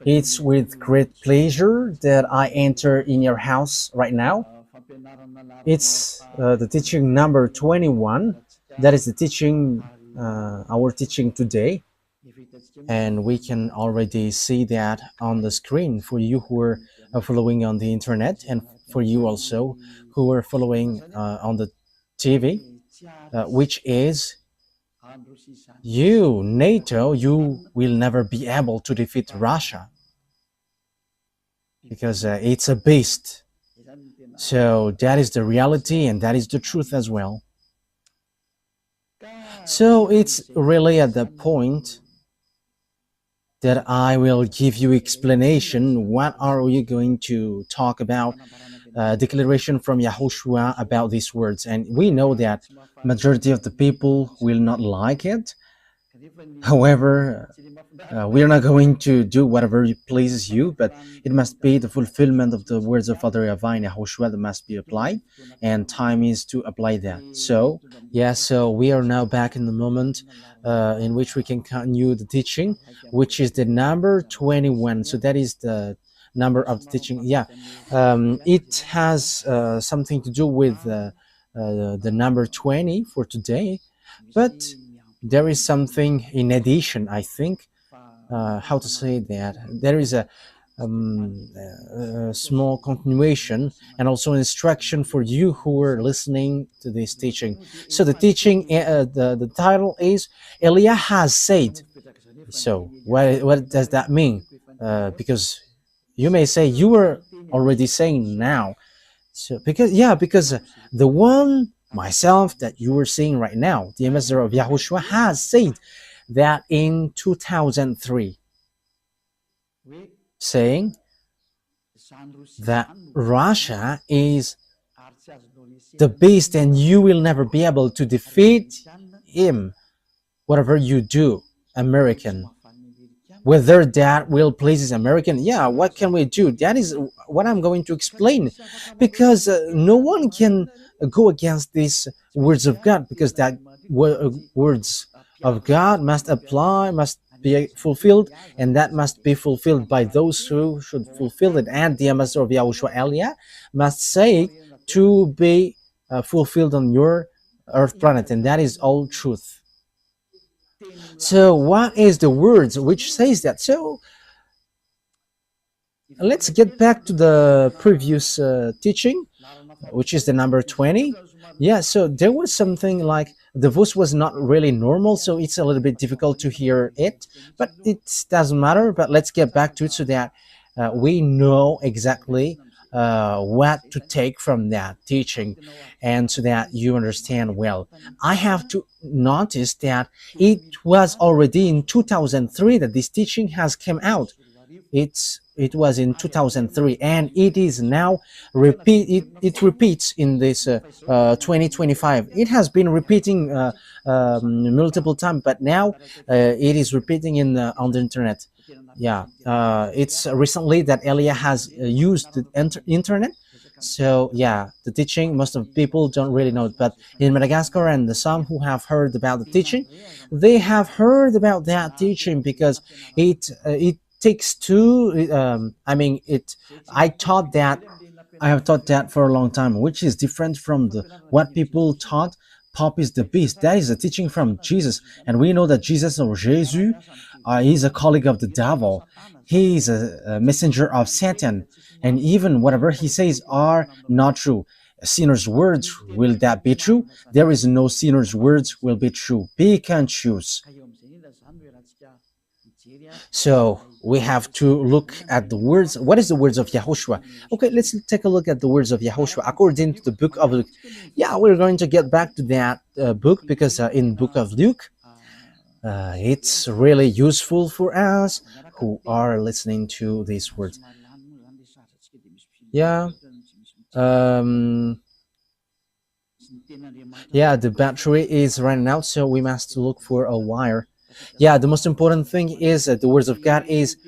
It's with great pleasure that I enter in your house right now. It's the teaching number 21. That is the teaching, our teaching today. And we can already see that on the screen for you who are following on the internet, and for you also who are following on the TV, which is you, NATO, you will never be able to defeat Russia because it's a beast. So that is the reality and that is the truth as well. So it's really at the point that I will give you explanation. What are we going to talk about? Declaration from YAHOSHUAH about these words, and we know that majority of the people will not like it. However, we are not going to do whatever pleases you, but it must be the fulfillment of the words of Father YAHVAH and YAHOSHUAH that must be applied, and time is to apply that. So, yeah, so we are now back in the moment in which we can continue the teaching, which is the number 21. So that is the number of the teaching. Yeah, it has something to do with the number 20 for today, but there is something in addition, I think. How to say that? There is a small continuation and also instruction for you who are listening to this teaching. So the teaching, the title is Eliah has said. So what does that mean? Because you may say you were already saying now. So because the one myself that you were seeing right now, the ambassador of YAHOSHUAH, has said that in 2003, saying that Russia is the beast and you will never be able to defeat him, whatever you do, American. Whether that will please American, yeah, what can we do? That is what I'm going to explain, because no one can go against these words of God, because that words of God must apply, must be fulfilled, and that must be fulfilled by those who should fulfill it. And the ambassador of YAHOSHUAH Eliah must say to be fulfilled on your earth planet, and that is all truth. So what is the words which says that? So let's get back to the previous teaching, which is the number 20. Yeah, so there was something like the voice was not really normal, so it's a little bit difficult to hear it, but it doesn't matter. But let's get back to it so that we know exactly what to take from that teaching, and so that you understand well. I have to notice that it was already in 2003 that this teaching has come out. It was in 2003, and it is now it repeats in this 2025. It has been repeating multiple times, but now it is repeating on the internet. Yeah, it's recently that Elia has used the internet. So yeah, the teaching, most of people don't really know it, but in Madagascar and some who have heard about the teaching, they have heard about that teaching, because it takes two. I mean, I have taught that for a long time, which is different from what people taught. Pop is the beast. That is a teaching from Jesus, and we know that Jesus, or Jesus, is a colleague of the devil. He is a messenger of Satan, and even whatever he says are not true. A sinner's words, will that be true? There is no sinner's words will be true. Pick and choose. So we have to look at the words. What is the words of YAHOSHUAH? Okay, let's take a look at the words of YAHOSHUAH according to the book of Luke. Yeah, we're going to get back to that book, because in book of Luke, it's really useful for us who are listening to these words. Yeah. Yeah, the battery is running out, so we must look for a wire. Yeah, the most important thing is that the words of God is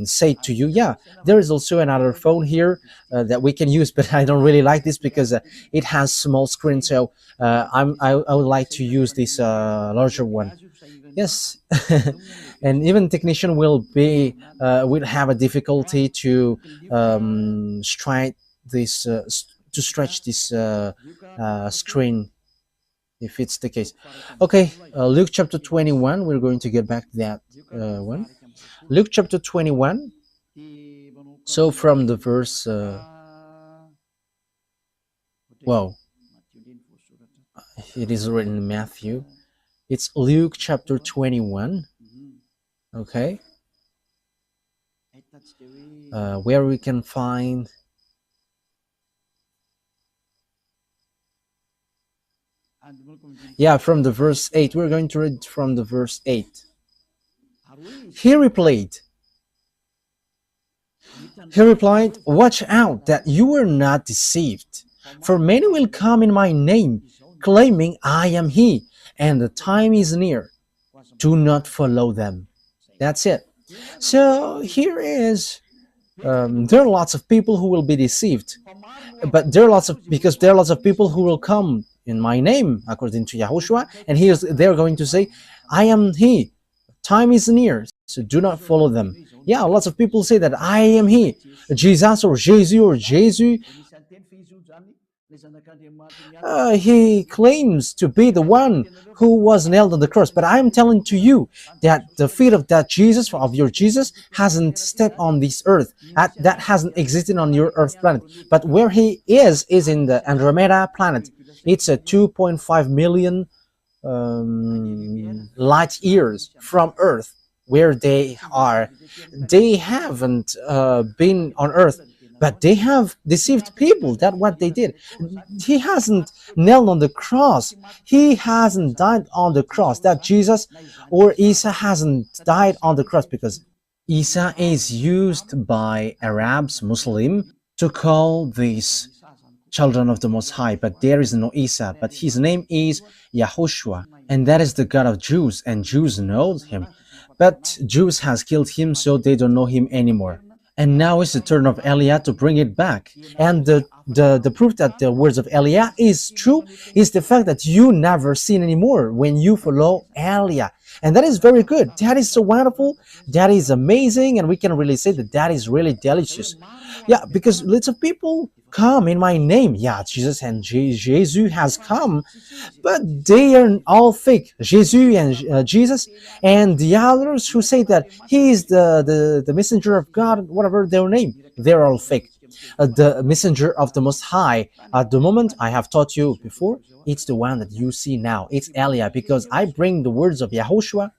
said to you. Yeah, there is also another phone here that we can use, but I don't really like this because it has small screen. So I would like to use this larger one. Yes, and even technician will have a difficulty to stretch this screen if it's the case. Okay, Luke chapter 21. We're going to get back to that one. Luke chapter 21. So from the verse, wow, it is written in Matthew. It's Luke chapter 21. Okay, where we can find, yeah, from the verse 8. We're going to read from the verse 8. He replied, Watch out that you are not deceived, for many will come in my name, claiming I am he, and the time is near. Do not follow them. That's it. So here is, there are lots of people who will be deceived, but there are lots of because there are lots of people who will come in my name, according to YAHOSHUAH, and they're going to say, I am he, time is near, so do not follow them. Yeah, lots of people say that I am he, Jesus or Jesus. He claims to be the one who was nailed on the cross, but I'm telling to you that the feet of that Jesus, of your Jesus, hasn't stepped on this earth. That hasn't existed on your earth planet. But where he is in the Andromeda planet. It's a 2.5 million light years from Earth, where they are. They haven't been on Earth, but they have deceived people. That's what they did. He hasn't nailed on the cross. He hasn't died on the cross. That Jesus or Isa hasn't died on the cross, because Isa is used by Arabs, Muslim, to call these children of the Most High, but there is no Isa, but his name is YAHOSHUAH, and that is the God of Jews, and Jews know him, but Jews has killed him, so they don't know him anymore. And now it's the turn of Eliah to bring it back. And the proof that the words of Eliah is true is the fact that you never sin anymore when you follow Eliah. And that is very good. That is so wonderful. That is amazing. And we can really say that that is really delicious. Yeah, because lots of people come in my name. Yeah, Jesus and Jesus has come, but they are all fake. Jesus and Jesus, and the others who say that he is the messenger of God, whatever their name, they're all fake. The messenger of the Most High, at the moment, I have taught you before, it's the one that you see now. It's Eliah, because I bring the words of YAHOSHUAH,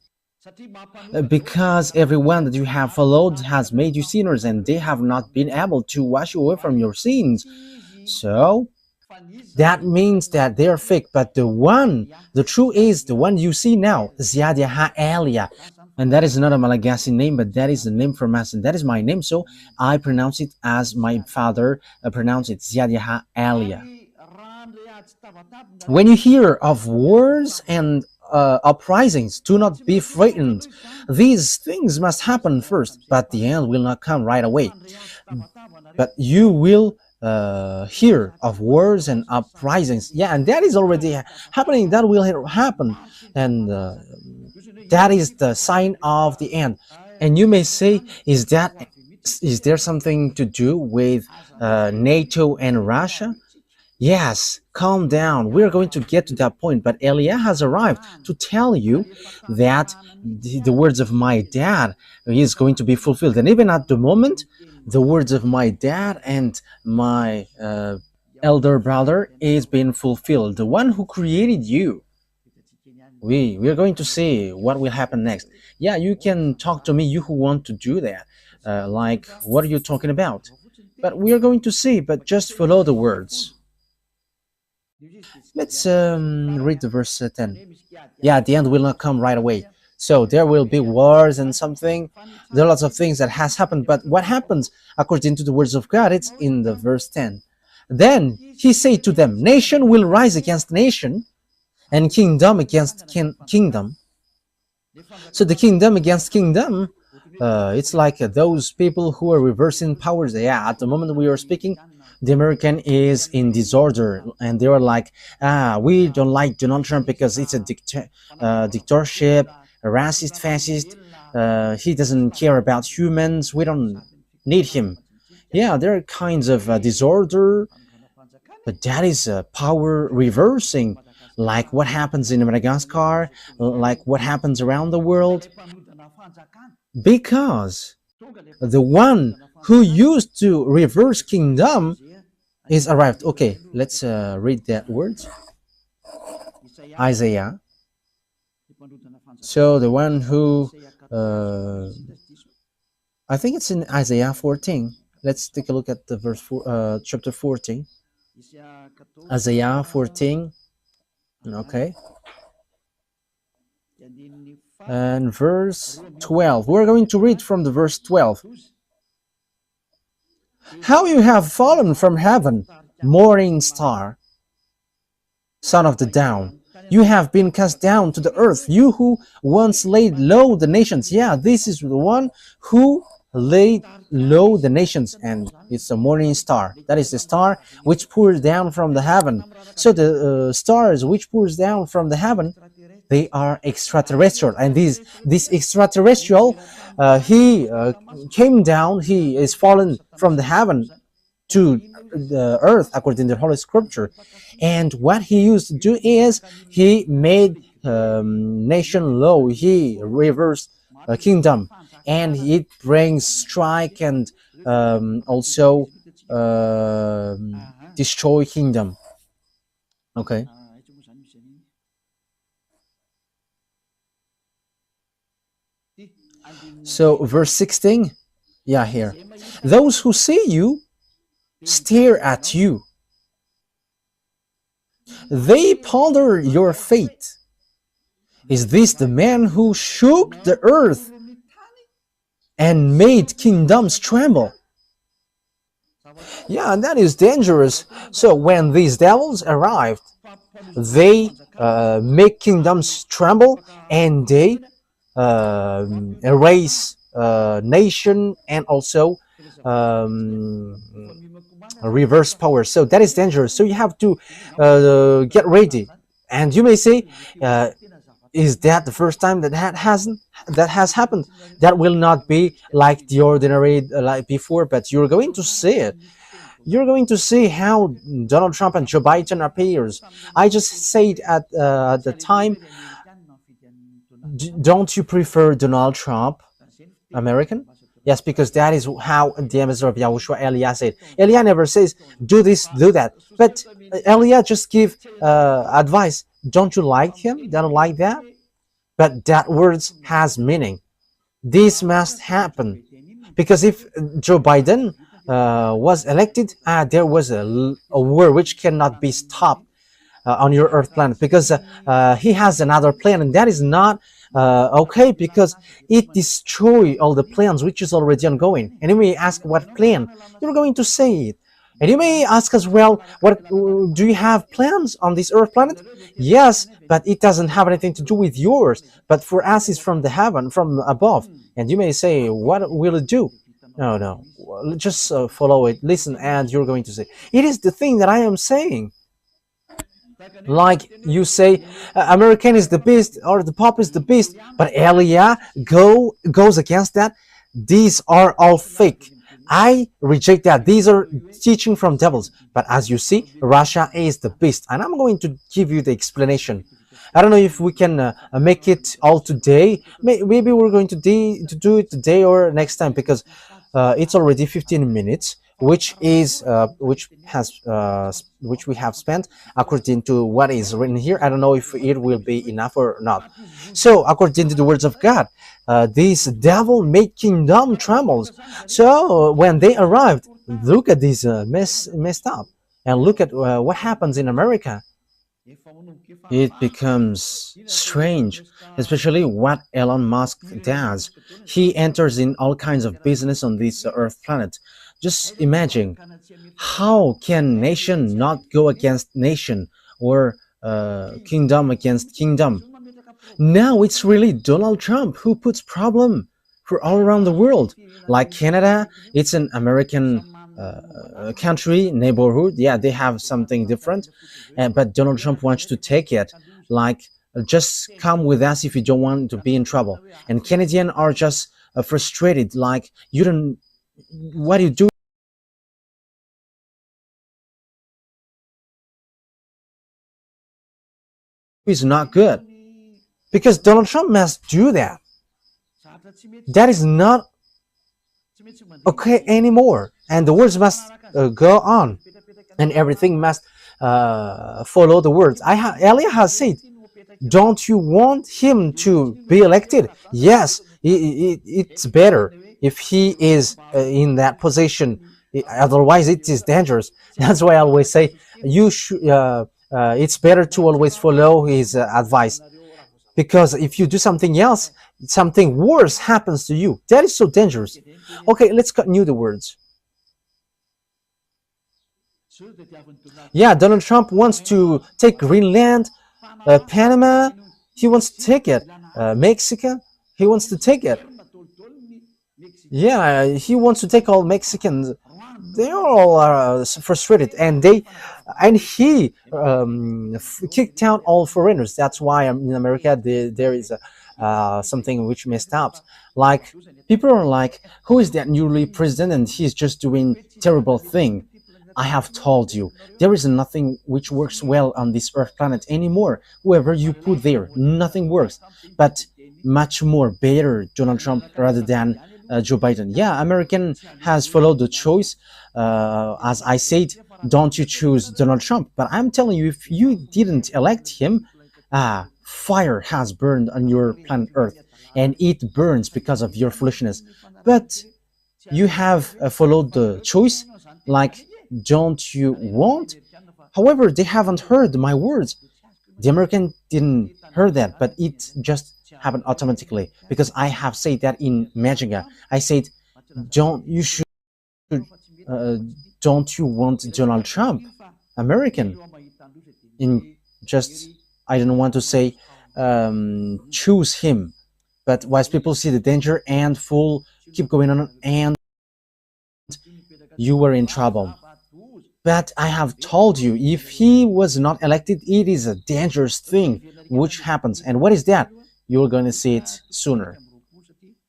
because everyone that you have followed has made you sinners, and they have not been able to wash you away from your sins. So that means that they are fake, but the true is the one you see now, YAHVAH Eliah. And that is not a Malagasy name, but that is the name from us, and that is my name, so I pronounce it as my father pronounced it, YAHVAH Eliah. When you hear of wars and uprisings, do not be frightened. These things must happen first, but the end will not come right away. But you will hear of wars and uprisings. Yeah, and that is already happening. That will happen, and that is the sign of the end. And you may say, is there something to do with NATO and Russia? Yes, calm down. We're going to get to that point. But Eliah has arrived to tell you that the words of my dad is going to be fulfilled. And even at the moment, the words of my dad and my elder brother is being fulfilled. The one who created you. We are going to see what will happen next. Yeah, you can talk to me, you who want to do that. Like, what are you talking about? But we are going to see, but just follow the words. Let's read the verse 10. Yeah, the end will not come right away. So there will be wars and something. There are lots of things that has happened. But what happens according to the words of God? It's in the verse 10. Then he said to them, nation will rise against nation, and kingdom against kingdom. So the kingdom against kingdom, it's like those people who are reversing powers. Yeah, at the moment we are speaking, the American is in disorder, and they were like, we don't like Donald Trump because it's a dictatorship, a racist, fascist. He doesn't care about humans. We don't need him. Yeah, there are kinds of disorder, but that is power reversing, like what happens in Madagascar, like what happens around the world, because the one who used to reverse kingdom is arrived. Okay, let's read that word. Isaiah. So the one who, I think it's in Isaiah 14. Let's take a look at the chapter 14. Isaiah 14. Okay. And verse 12. We're going to read from the verse 12. How you have fallen from heaven, morning star, son of the dawn. You have been cast down to the earth, you who once laid low the nations. Yeah, this is the one who laid low the nations, and it's a morning star. That is the star which pours down from the heaven. So the stars which pours down from the heaven, they are extraterrestrial, and this extraterrestrial, he came down, he is fallen from the heaven to the earth according to the Holy Scripture. And what he used to do is he made nation low, he reversed a kingdom, and it brings strike and also destroy kingdom. Okay. So verse 16, yeah, here. Those who see you stare at you. They ponder your fate. Is this the man who shook the earth and made kingdoms tremble? Yeah, that is dangerous. So when these devils arrived, they make kingdoms tremble, and they erase nation and also reverse power. So that is dangerous. So you have to get ready. And you may say, is that the first time that has happened? That will not be like the ordinary like before, but you're going to see it. You're going to see how Donald Trump and Joe Biden appears. I just said at the time, don't you prefer Donald Trump, American? Yes, because that is how the ambassador of YAHOSHUAH, Elia, said. Elia never says, do this, do that. But Elia just give advice. Don't you like him? Don't like that? But that words has meaning. This must happen. Because if Joe Biden was elected, there was a war which cannot be stopped on your earth planet, because he has another plan, and that is not okay, because it destroys all the plans which is already ongoing. And you may ask, what plan? You're going to say it. And you may ask as well, what do you have plans on this earth planet? Yes, but it doesn't have anything to do with yours, but for us it's from the heaven, from above. And you may say, what will it do? No, just follow it, listen, and you're going to say, it is the thing that I am saying. Like you say, American is the beast, or the Pope is the beast, but Elia goes against that. These are all fake. I reject that. These are teaching from devils. But as you see, Russia is the beast, and I'm going to give you the explanation. I don't know if we can make it all today. Maybe we're going to do it today or next time, because it's already 15 minutes, which we have spent according to what is written here. I don't know if it will be enough or not. So according to the words of God, this devil made kingdom trembles. So when they arrived, look at this messed up, and look at what happens in America. It becomes strange, especially what Elon Musk does. He enters in all kinds of business on this earth planet. Just imagine, how can nation not go against nation, or kingdom against kingdom? Now it's really Donald Trump who puts problem for all around the world. Like Canada, it's an American country, neighborhood. Yeah, they have something different, but Donald Trump wants to take it. Like just come with us if you don't want to be in trouble. And Canadians are just frustrated, like, you don't, what you do is not good, because Donald Trump must do that. That is not okay anymore, and the words must go on, and everything must follow the words. Elia has said, don't you want him to be elected? Yes, it's better if he is in that position. Otherwise, it is dangerous. That's why I always say you should. It's better to always follow his advice, because if you do something else, something worse happens to you. That is so dangerous. Okay, let's continue the words. Yeah, Donald Trump wants to take Greenland, Panama, he wants to take it. Mexico, he wants to take it. Yeah, he wants to take all Mexicans. They all are frustrated, and he kicked out all foreigners. That's why in America there is something which messed up. Like, people are like, who is that newly president, and he's just doing terrible thing. I have told you, there is nothing which works well on this earth planet anymore. Whoever you put there, nothing works. But much more better Donald Trump rather than Joe Biden. Yeah, American has followed the choice. As I said, don't you choose Donald Trump. But I'm telling you, if you didn't elect him, fire has burned on your planet Earth, and it burns because of your foolishness. But you have followed the choice, like, don't you want? However, they haven't heard my words. The American didn't hear that, but it just happened automatically, because I have said that in Majinga. I said, don't you should uh, don't you want Donald Trump, American? In just, I don't want to say choose him, but whilst people see the danger and full keep going on, and you were in trouble. But I have told you, if he was not elected, it is a dangerous thing which happens. And what is that? You're going to see it sooner.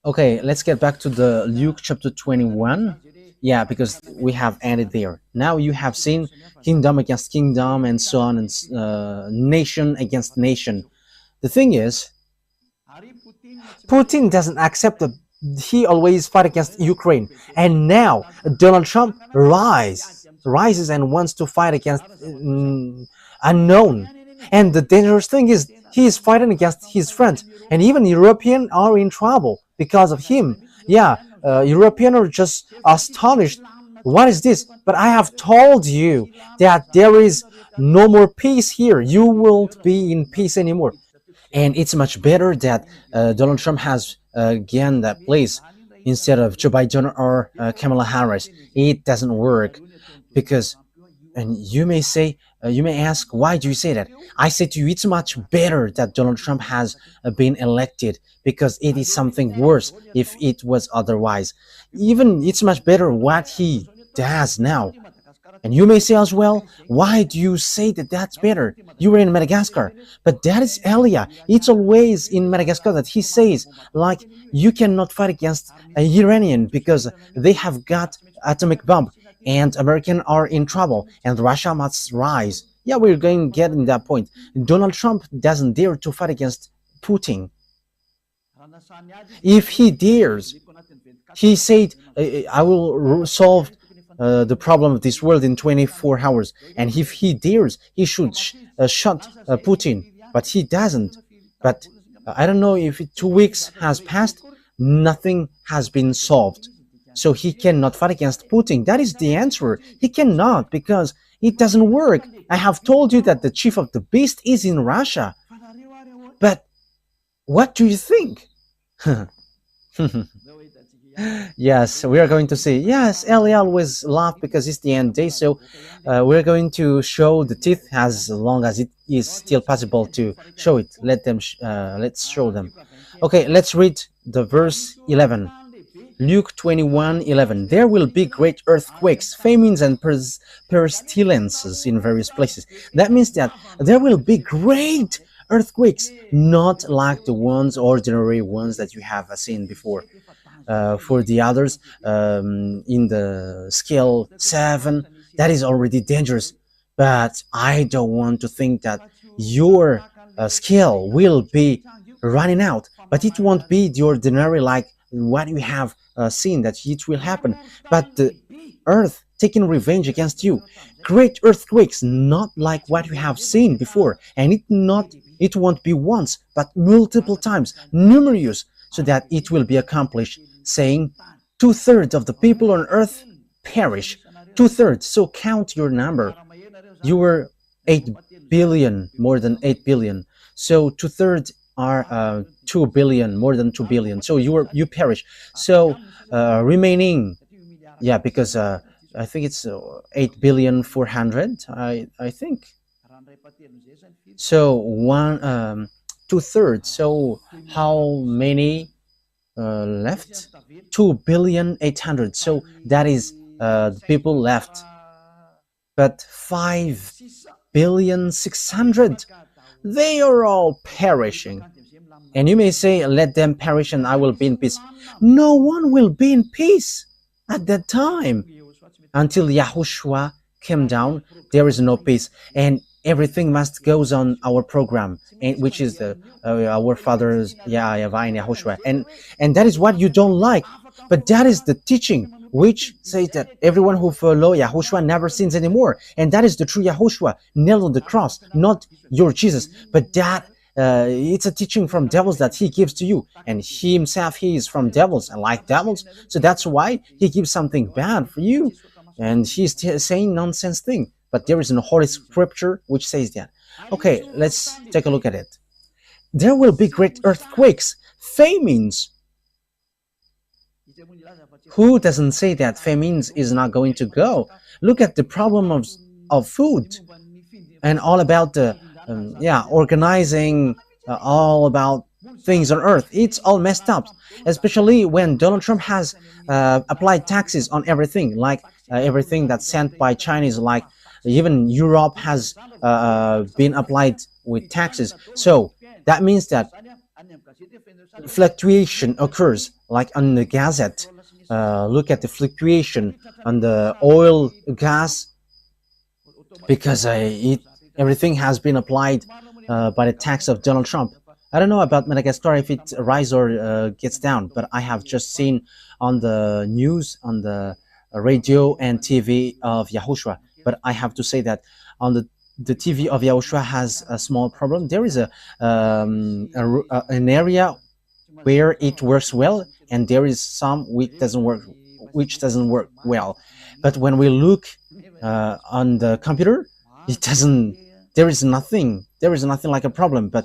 Okay, let's get back to the Luke chapter 21. Yeah, because we have ended there. Now you have seen kingdom against kingdom and so on, and nation against nation. The thing is, Putin doesn't accept the. He always fight against Ukraine, and now Donald Trump rises and wants to fight against unknown. And the dangerous thing is, he is fighting against his friends, and even Europeans are in trouble because of him. Yeah, Europeans are just astonished. What is this? But I have told you that there is no more peace here. You won't be in peace anymore. And it's much better that Donald Trump has gained that place instead of Joe Biden or Kamala Harris. It doesn't work, because, and you may say, you may ask, why do you say that? I say to you, it's much better that Donald Trump has been elected, because it is something worse if it was otherwise. Even it's much better what he does now. And you may say as well, why do you say that that's better? You were in Madagascar. But that is Elia. It's always in Madagascar that he says, like, you cannot fight against a Iranian because they have got atomic bomb, and Americans are in trouble, and Russia must rise. Yeah, we're going to get in that point. Donald Trump doesn't dare to fight against Putin. If he dares, he said, I will solve the problem of this world in 24 hours. And if he dares, he should shut Putin. But he doesn't. But I don't know if 2 weeks has passed, nothing has been solved. So he cannot fight against Putin. That is the answer. He cannot, because it doesn't work. I have told you that the chief of the beast is in Russia. But what do you think? Yes, we are going to see. Yes, Ellie always laugh because it's the end day. So we're going to show the teeth as long as it is still possible to show it. Let's show them. Okay, let's read the verse 11. Luke 21:11. There will be great earthquakes, famines, and pestilences in various places. That means that there will be great earthquakes, not like the ones, ordinary ones that you have seen before. For the others, in the scale 7, that is already dangerous. But I don't want to think that your scale will be running out, but it won't be the ordinary like what we have seen that it will happen, but the earth taking revenge against you. Great earthquakes, not like what we have seen before, and it won't be once, but multiple times, numerous, so that it will be accomplished, saying 2/3 of the people on earth perish. 2/3. So count your number. You were 8 billion, more than 8 billion. So 2/3 are 2 billion, more than 2 billion. So you perish. So remaining, yeah, because I think it's 8 billion 400. I think so. 2/3. So how many left? 2 billion 800. So that is the people left. But 5 billion 600, they are all perishing. And you may say, let them perish and I will be in peace. No one will be in peace at that time. Until YAHOSHUAH came down, there is no peace. And everything must goes on our program, and which is the our fathers, YAHVAH and YAHOSHUAH. And that is what you don't like. But that is the teaching which says that everyone who follow YAHOSHUAH never sins anymore. And that is the true YAHOSHUAH, nailed on the cross, not your Jesus. But that it's a teaching from devils that he gives to you. And he himself, he is from devils and like devils. So that's why he gives something bad for you. And he's saying nonsense thing. But there is a holy scripture which says that. Okay, let's take a look at it. There will be great earthquakes, famines. Who doesn't say that famines is not going to go? Look at the problem of food and all about the organizing, all about things on earth. It's all messed up, especially when Donald Trump has applied taxes on everything, like everything that's sent by Chinese, like even Europe has been applied with taxes. So that means that fluctuation occurs, like on the gazette. Look at the fluctuation on the oil, gas, because everything has been applied by the tax of Donald Trump. I don't know about Madagascar if it rises or gets down, but I have just seen on the news, on the radio and TV of YAHOSHUAH. But I have to say that on the TV of YAHOSHUAH has a small problem. There is an area where it works well, and there is some which doesn't work well. But when we look on the computer, it doesn't. There is nothing like a problem. But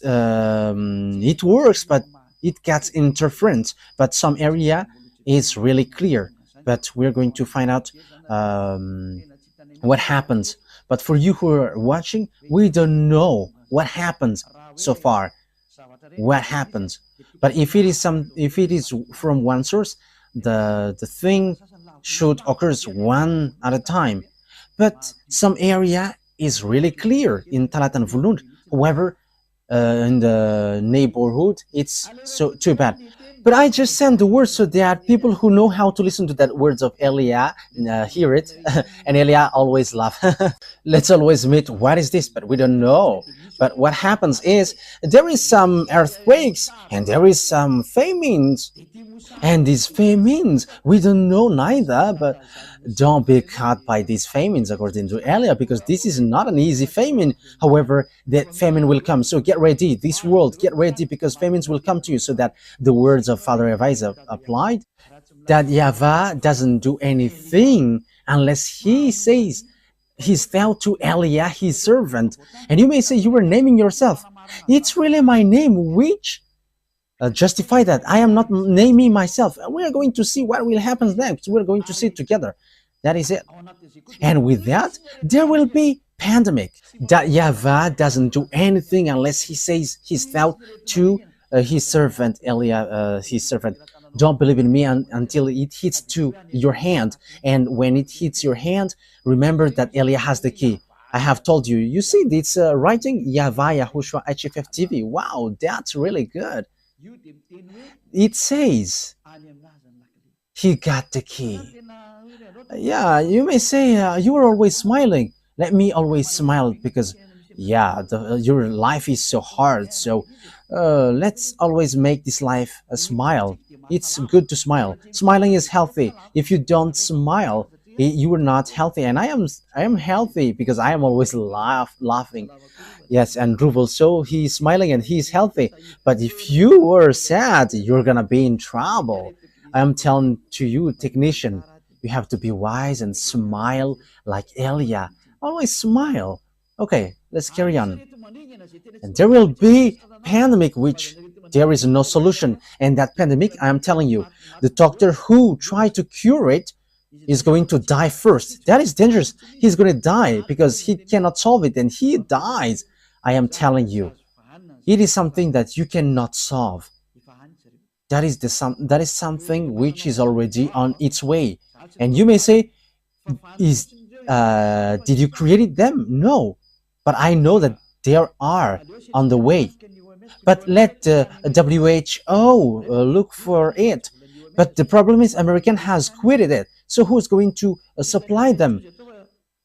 it works, but it gets interference. But some area is really clear. But we're going to find out what happens. But for you who are watching, we don't know what happens so far. What happens? But if it is from one source, the thing should occur one at a time. But some area is really clear in Talat and Vulund. However, in the neighborhood, it's so too bad. But I just send the words so that people who know how to listen to that words of Elia hear it. And Elia always laugh. Let's always admit, what is this? But we don't know. But what happens is there is some earthquakes and there is some famines. And these famines, we don't know neither, but don't be caught by these famines according to Elia, because this is not an easy famine. However, that famine will come. So get ready, this world, get ready, because famines will come to you, so that the words of Father YAHVAH is applied, that YAHVAH doesn't do anything unless he says he's vowed to Elia, his servant. And you may say you were naming yourself. It's really my name which justify that. I am not naming myself. We are going to see what will happen next. We're going to see it together. That is it. And with that, there will be pandemic. That YAHVAH doesn't do anything unless he says he's vowed to his servant Elia, his servant. Don't believe in me until it hits to your hand. And when it hits your hand, remember that Elia has the key. I have told you. You see, it's writing YAHVAH YAHOSHUAH HFF TV. Wow, that's really good. It says he got the key. Yeah, you may say you are always smiling. Let me always smile because, yeah, your life is so hard. So let's always make this life a smile. It's good to smile. Smiling is healthy. If you don't smile, you are not healthy. And I am healthy because I am always laughing. Yes, and Dhruv also, he's smiling and he's healthy. But if you were sad, you're gonna be in trouble. I'm telling to you, technician, you have to be wise and smile like Elia. Always smile. Okay, let's carry on. And there will be pandemic which there is no solution. And that pandemic, I am telling you, the doctor who tried to cure it is going to die first. That is dangerous. He's going to die because he cannot solve it and he dies. I am telling you, it is something that you cannot solve. That is something which is already on its way. And you may say, is did you create them? No, but I know that they are on the way. But let the WHO look for it. But the problem is American has quitted it. So who's going to supply them?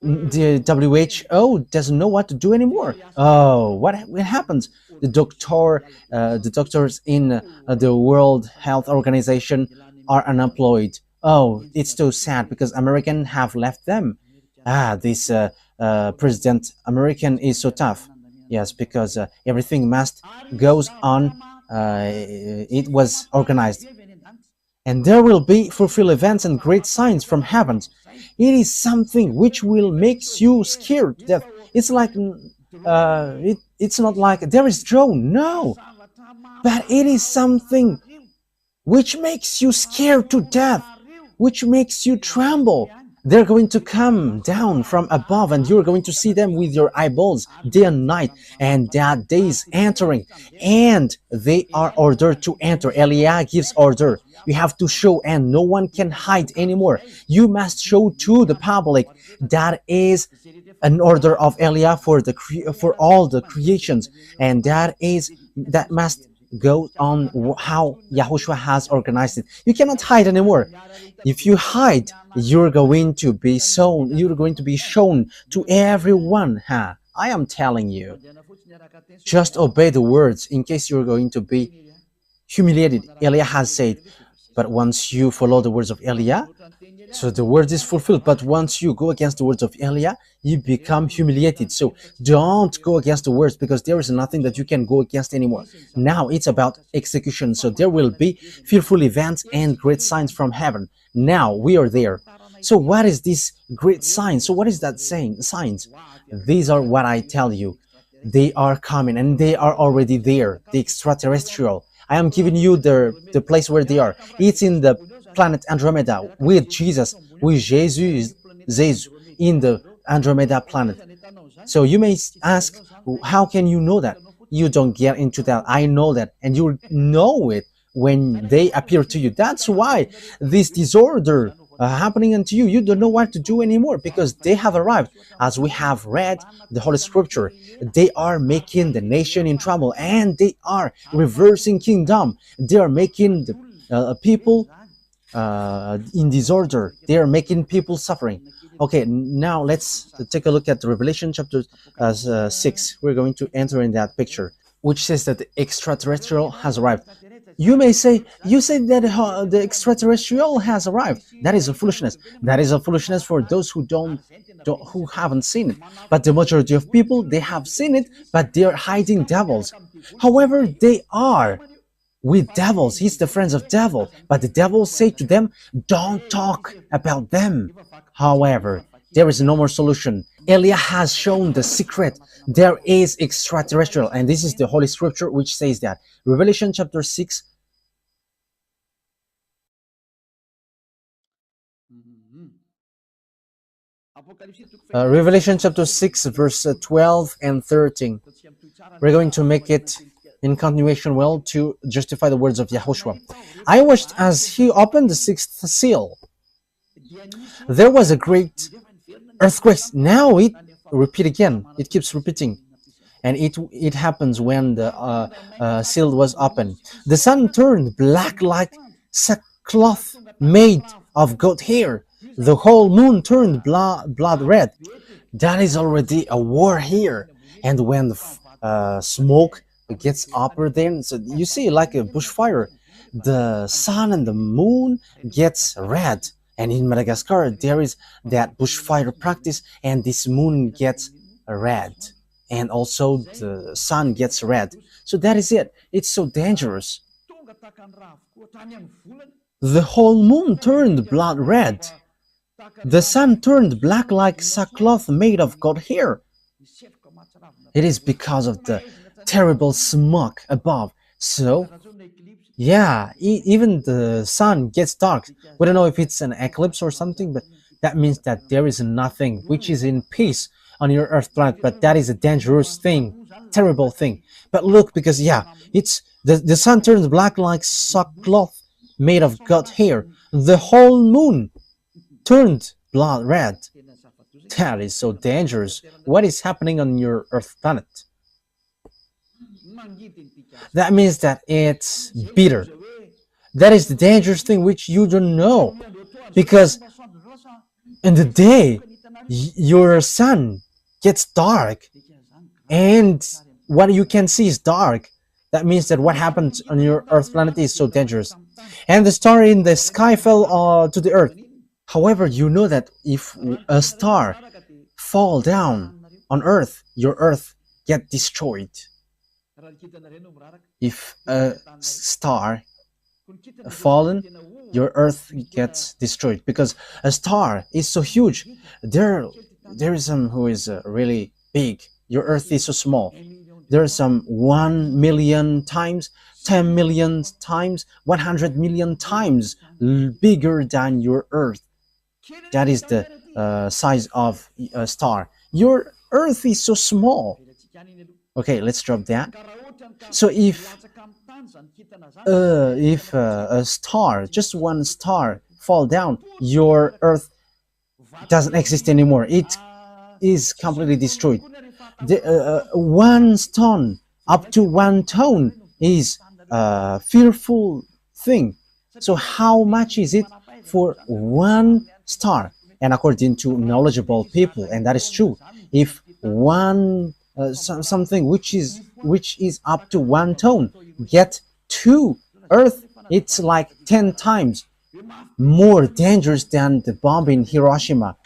The WHO doesn't know what to do anymore. Oh, what happens? The doctors in the World Health Organization are unemployed. Oh, it's so sad because Americans have left them. This President American is so tough. Yes, because everything must goes on. It was organized, and there will be fulfill events and great signs from heaven. It is something which will make you scared to death. It's like it's not like there is drone, no, but it is something which makes you scared to death, which makes you tremble. They're going to come down from above and you're going to see them with your eyeballs day and night, and that day is entering and they are ordered to enter. Elia gives order. You have to show and no one can hide anymore. You must show to the public. That is an order of Elia for all the creations, and that must go on how Yahushua has organized it. You cannot hide anymore. If you hide, you're going to be shown to everyone. I am telling you. Just obey the words in case you're going to be humiliated. Elia has said, but once you follow the words of Elia, so the word is fulfilled. But once you go against the words of Elia, you become humiliated. So don't go against the words, because there is nothing that you can go against anymore. Now it's about execution. So there will be fearful events and great signs from heaven. Now we are there. So what is this great sign? So what is that saying? Signs. These are what I tell you. They are coming and they are already there. The extraterrestrial. I am giving you the place where they are. It's in the planet Andromeda with Jesus, in the Andromeda planet. So you may ask, how can you know that? You don't get into that. I know that, and you know it when they appear to you. That's why this disorder happening unto you. You don't know what to do anymore, because they have arrived. As we have read the Holy Scripture, they are making the nation in trouble, and they are reversing kingdom. They are making the people in disorder. They are making people suffering. Okay, now let's take a look at the Revelation chapter 6. We're going to enter in that picture, which says that the extraterrestrial has arrived. You may say, you say that the extraterrestrial has arrived. That is a foolishness. That is a foolishness for those who who haven't seen it. But the majority of people, they have seen it, but they are hiding devils. However, they are with devils. He's the friends of devil. But the devil say to them, don't talk about them. However, there is no more solution. Elia has shown the secret. There is extraterrestrial, and this is the Holy Scripture which says that. Revelation chapter 6. Revelation chapter 6, verse 12 and 13. We're going to make it in continuation well to justify the words of Yahushua. I watched as he opened the sixth seal. There was a great earthquake. Now repeat again. It keeps repeating, and it happens when the seal was open. The sun turned black like sackcloth made of goat hair. The whole moon turned blood red. That is already a war here. And when the smoke gets upper, then so you see like a bushfire, the sun and the moon gets red. And in Madagascar, there is that bushfire practice, and this moon gets red, and also the sun gets red. So that is it. It's so dangerous. The whole moon turned blood red. The sun turned black like sackcloth made of goat hair. It is because of the terrible smoke above. So, yeah, even the sun gets dark. We don't know if it's an eclipse or something, but that means that there is nothing which is in peace on your Earth planet. But that is a dangerous thing, terrible thing. But look, because yeah, it's the sun turns black like sackcloth made of goat hair. The whole moon turned blood red. That is so dangerous. What is happening on your Earth planet? That means that it's bitter. That is the dangerous thing which you don't know. Because in the day, your sun gets dark, and what you can see is dark. That means that what happened on your Earth planet is so dangerous. And the star in the sky fell to the Earth. However, you know that if a star fall down on Earth, your Earth get destroyed. If a star fallen, your Earth gets destroyed, because a star is so huge. There is some who is really big. Your Earth is so small. There are some 1 million times, 10 million times, 100 million times bigger than your Earth. That is the size of a star. Your Earth is so small. Okay, let's drop that. So if a star, just one star, fall down, your Earth doesn't exist anymore. It is completely destroyed. One stone up to 1 ton is a fearful thing. So how much is it for one star? And according to knowledgeable people, and that is true, if one something which is up to 1 ton get to Earth, it's like 10 times more dangerous than the bomb in Hiroshima.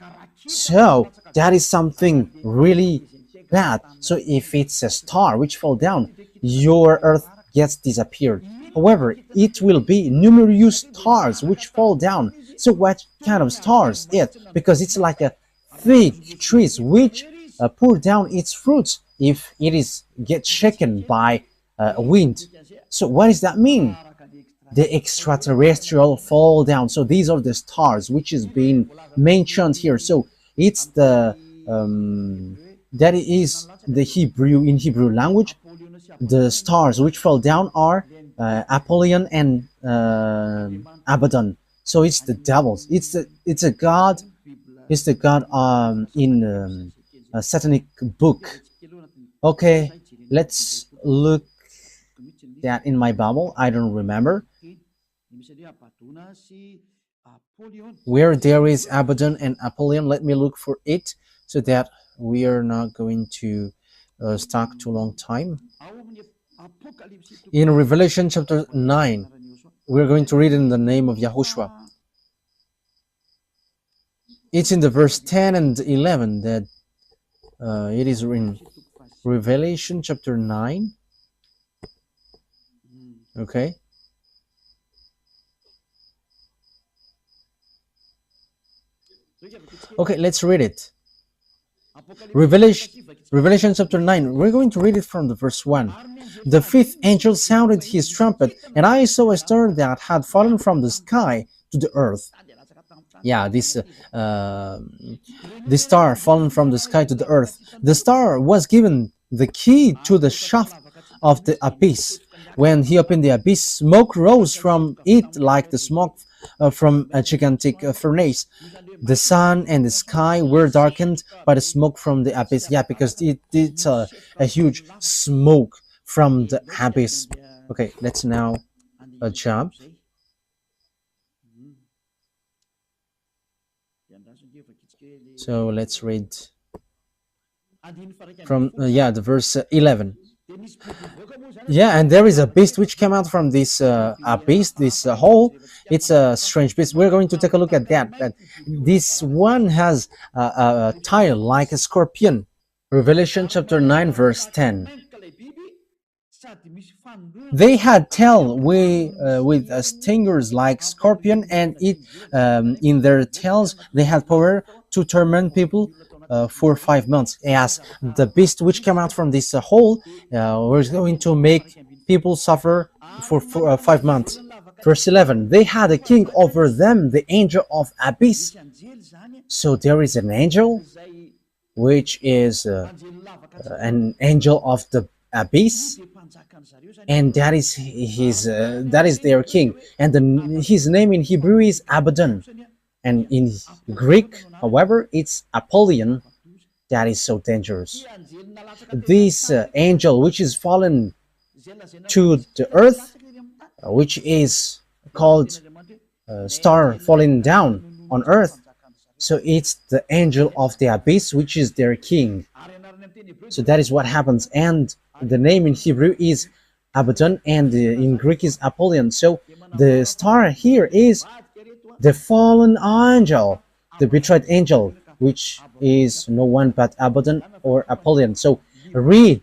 So that is something really bad. So if it's a star which fall down, your Earth gets disappeared. However, it will be numerous stars which fall down. So what kind of stars it? Because it's like a thick trees which pour down its fruits if it is get shaken by wind. So what does that mean? The extraterrestrial fall down. So these are the stars which is being mentioned here. So it's the that is the Hebrew, in Hebrew language. The stars which fall down are Apollyon and Abaddon. So it's the devils. It's a god. It's the god in a satanic book. Okay, let's look that in my Bible. I don't remember where there is Abaddon and Apollyon. Let me look for it so that we are not going to stuck too long time. In Revelation chapter 9, we're going to read in the name of YAHOSHUAH. It's in the verse 10 and 11 that it is in Revelation chapter 9. Okay. Okay, let's read it. Revelation chapter 9. We're going to read it from the verse 1. The fifth angel sounded his trumpet, and I saw a star that had fallen from the sky to the earth. Yeah, this star fallen from the sky to the earth. The star was given the key to the shaft of the abyss. When he opened the abyss, smoke rose from it like the smoke from a gigantic furnace. The sun and the sky were darkened by the smoke from the abyss. Yeah, because it's a huge smoke from the abyss. Okay, let's now jump. So let's read from yeah, the verse 11. Yeah, and there is a beast which came out from this abyss, this hole. It's a strange beast. We're going to take a look at that. But this one has a tail like a scorpion. Revelation chapter 9, verse 10. They had tail with stingers like scorpion, and in their tails they had power to torment people for 5 months. As the beast which came out from this hole was going to make people suffer for 5 months. Verse 11, they had a king over them, the angel of abyss. So there is an angel, which is an angel of the abyss, and that is their king, and his name in Hebrew is Abaddon, and in Greek, however, it's Apollyon. That is so dangerous. This angel, which is fallen to the earth, which is called star falling down on earth, so it's the angel of the abyss, which is their king. So that is what happens, and the name in Hebrew is Abaddon, and in Greek is Apollyon. So the star here is the fallen angel, the betrayed angel, which is no one but Abaddon or Apollyon. So read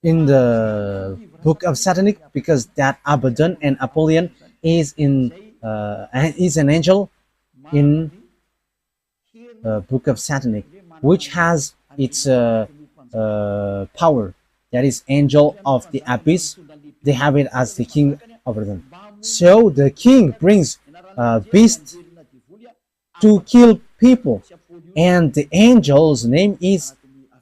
in the book of Satanic, because that Abaddon and Apollyon is an angel in book of Satanic, which has its power. That is angel of the abyss. They have it as the king over them. So the king brings beasts to kill people, and the angel's name is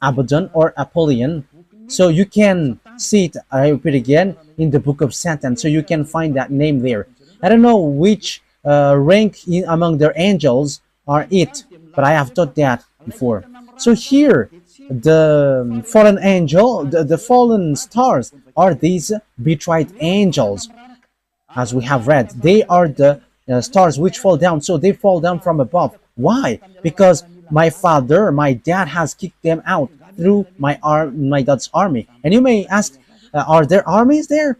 Abaddon or Apollyon. So you can see it, I repeat again, in the book of Satan. So you can find that name there. I don't know which rank among their angels are it, but I have taught that before. So here, the fallen angel, the fallen stars are these betrayed angels, as we have read. They are the stars which fall down. So they fall down from above. Why? Because my father, my dad has kicked them out through my dad's army. And you may ask, are there armies there?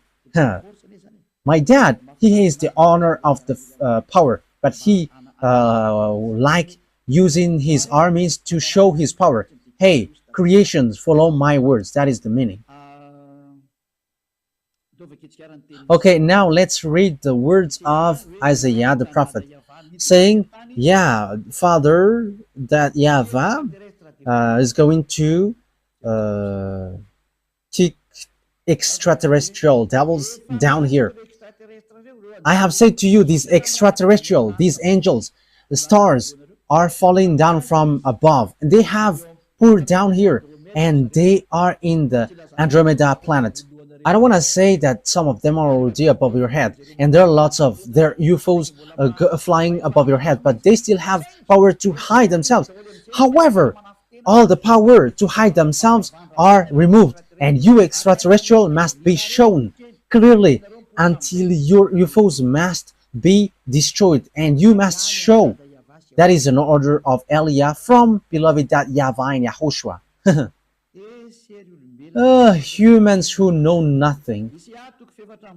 My dad, he is the owner of the power, but he like using his armies to show his power. Hey, creations, follow my words. That is the meaning. Okay, now let's read the words of Isaiah the prophet, saying, yeah, Father, that YAHVAH is going to kick extraterrestrial devils down here. I have said to you, these extraterrestrial, these angels, the stars are falling down from above. They have poured down here, and they are in the Andromeda planet. I don't want to say that some of them are already above your head, and there are lots of their UFOs flying above your head, but they still have power to hide themselves. However, all the power to hide themselves are removed, and you extraterrestrial must be shown clearly until your UFOs must be destroyed, and you must show. That is an order of Elia from beloved YAHVAH and YAHOSHUAH. Humans who know nothing.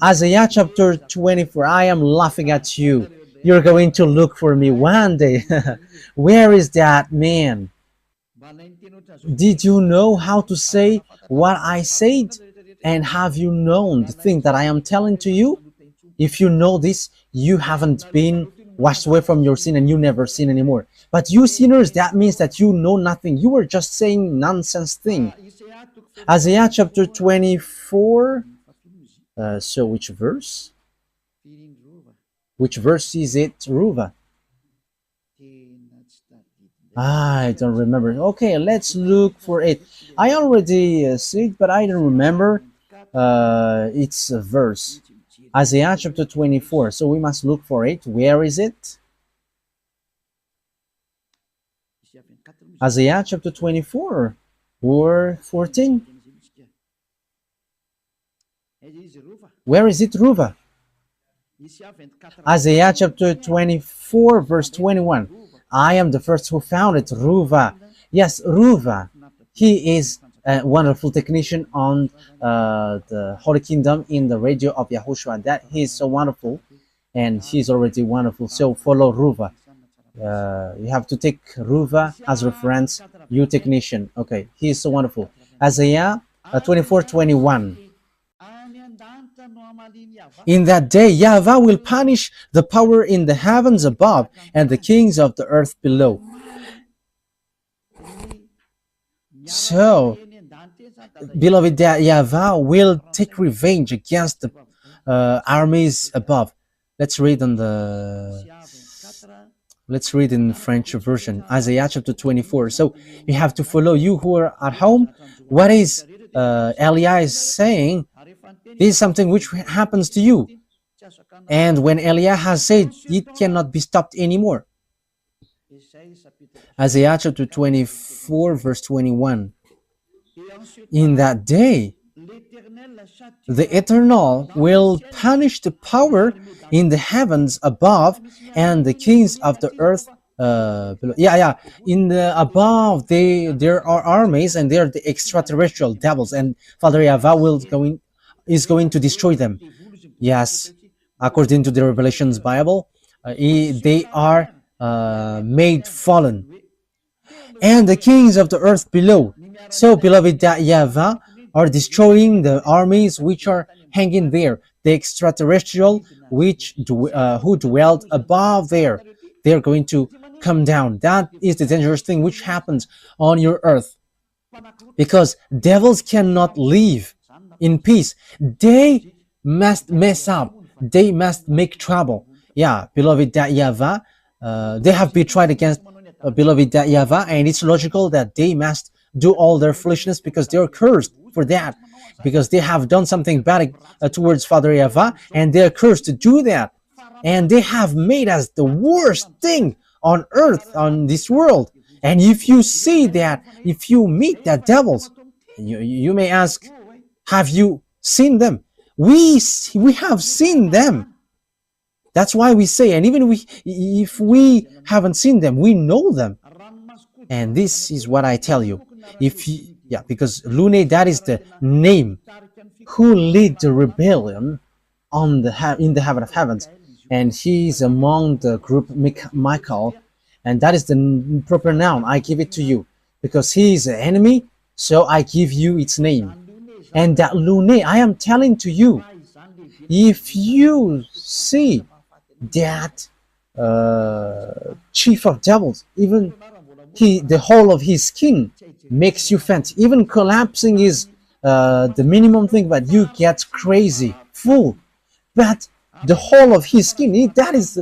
Isaiah chapter 24. I am laughing at you. You're going to look for me one day. Where is that man? Did you know how to say what I said? And have you known the thing that I am telling to you? If you know this, you haven't been washed away from your sin, and you never sin anymore. But you sinners, that means that you know nothing. You were just saying nonsense thing. Isaiah chapter 24. So which verse? Which verse is it, Ruva? I don't remember. Okay, let's look for it. I already see it, but I don't remember its verse. Isaiah chapter 24. So we must look for it. Where is it? Isaiah chapter 24 or 14. Where is it, Ruva? Isaiah chapter 24 verse 21. I am the first who found it, Ruva. Yes, Ruva. He is a wonderful technician on the Holy Kingdom in the radio of YAHOSHUAH. That he is so wonderful, and he's already wonderful. So follow Ruva. You have to take Ruva as reference, you technician. Okay, he is so wonderful. Isaiah 24:21. In that day, YAHVAH will punish the power in the heavens above and the kings of the earth below. So, beloved, that YAHVAH will take revenge against the armies above. Let's read in French version, Isaiah chapter 24. So you have to follow, you who are at home, what is Elia is saying. This is something which happens to you. And when Elia has said, it cannot be stopped anymore. Isaiah chapter 24 verse 21. In that day, the Eternal will punish the power in the heavens above and the kings of the earth below. In the above, there are armies, and they are the extraterrestrial devils, and Father YAHVAH is going to destroy them. Yes, according to the Revelations Bible, they are made fallen, and the kings of the earth below. So, beloved, that YAHVAH are destroying the armies which are hanging there, the extraterrestrial who dwelled above there. They're going to come down. That is the dangerous thing which happens on your earth, because devils cannot live in peace. They must mess up. They must make trouble. Yeah, beloved, that YAHVAH, they have betrayed against beloved that YAHVAH, and it's logical that they must do all their foolishness, because they are cursed for that, because they have done something bad towards Father YAHVAH, and they are cursed to do that, and they have made us the worst thing on earth, on this world. And if you see that, if you meet that devils, you may ask, have you seen them? We have seen them. That's why we say, and even if we haven't seen them, we know them. And this is what I tell you. Because Lune, that is the name who lead the rebellion in the heaven of heavens, and he is among the group Michael, and that is the proper noun. I give it to you because he is an enemy, so I give you its name. And that Lune, I am telling to you, if you see that chief of devils, even the whole of his skin makes you faint, even collapsing is the minimum thing, but you get crazy, full. But the whole of his skin, that is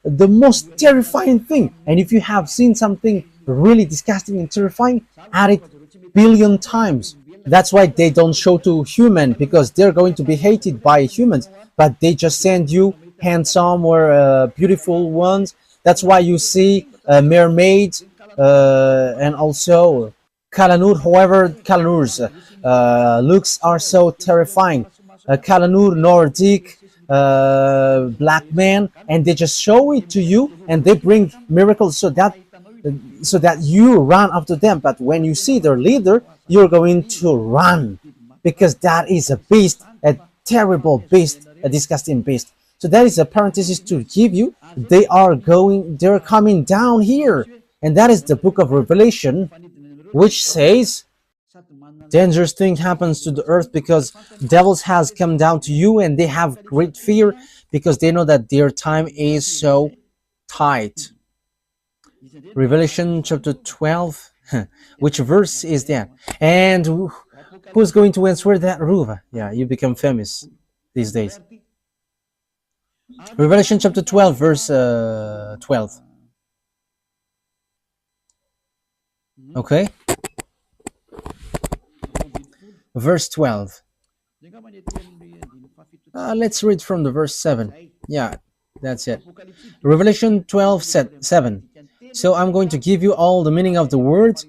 the most terrifying thing. And if you have seen something really disgusting and terrifying, add it billion times. That's why they don't show to human, because they're going to be hated by humans, but they just send you handsome or beautiful ones. That's why you see mermaids and also Kalanur. However, Kalanur's looks are so terrifying. Kalanur, Nordic, black man, and they just show it to you, and they bring miracles so that you run after them. But when you see their leader, you're going to run, because that is a beast, a terrible beast, a disgusting beast. So that is a parenthesis to give you. They're coming down here, and that is the book of Revelation, which says dangerous thing happens to the earth because devils has come down to you, and they have great fear because they know that their time is so tight. Revelation chapter 12. Which verse is that? And who's going to answer that, Ruva? Yeah, you become famous these days. Revelation chapter 12, verse 12. Okay? Verse 12. Let's read from the verse 7. Yeah, that's it. Revelation 12, 7. So I'm going to give you all the meaning of the words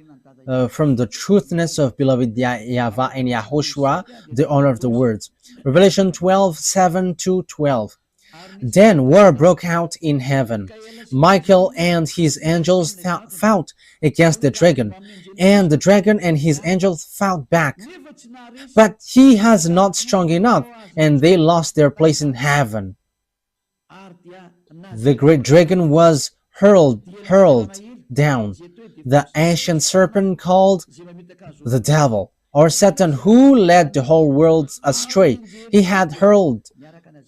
from the truthness of beloved YAHVAH and YAHOSHUAH, the honor of the words. Revelation 12, 7 to 12. Then war broke out in heaven. Michael and his angels fought against the dragon, and the dragon and his angels fought back. But he has not strong enough, and they lost their place in heaven. The great dragon was hurled down, the ancient serpent called the devil, or Satan, who led the whole world astray. He had hurled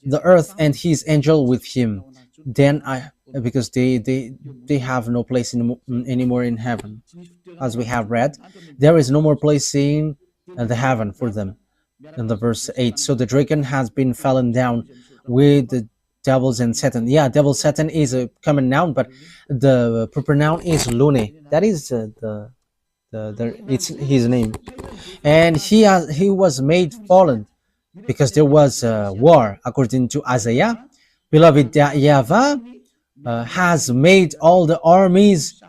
the earth and his angel with him. Then because they have no place anymore in heaven, as we have read, there is no more place in the heaven for them. In the verse 8, so the dragon has been fallen down with the devils and Satan. Yeah, devil Satan is a common noun, but the proper noun is Lune. That is it's his name, and he was made fallen because there was a war, according to Isaiah. Beloved YAHVAH has made all the armies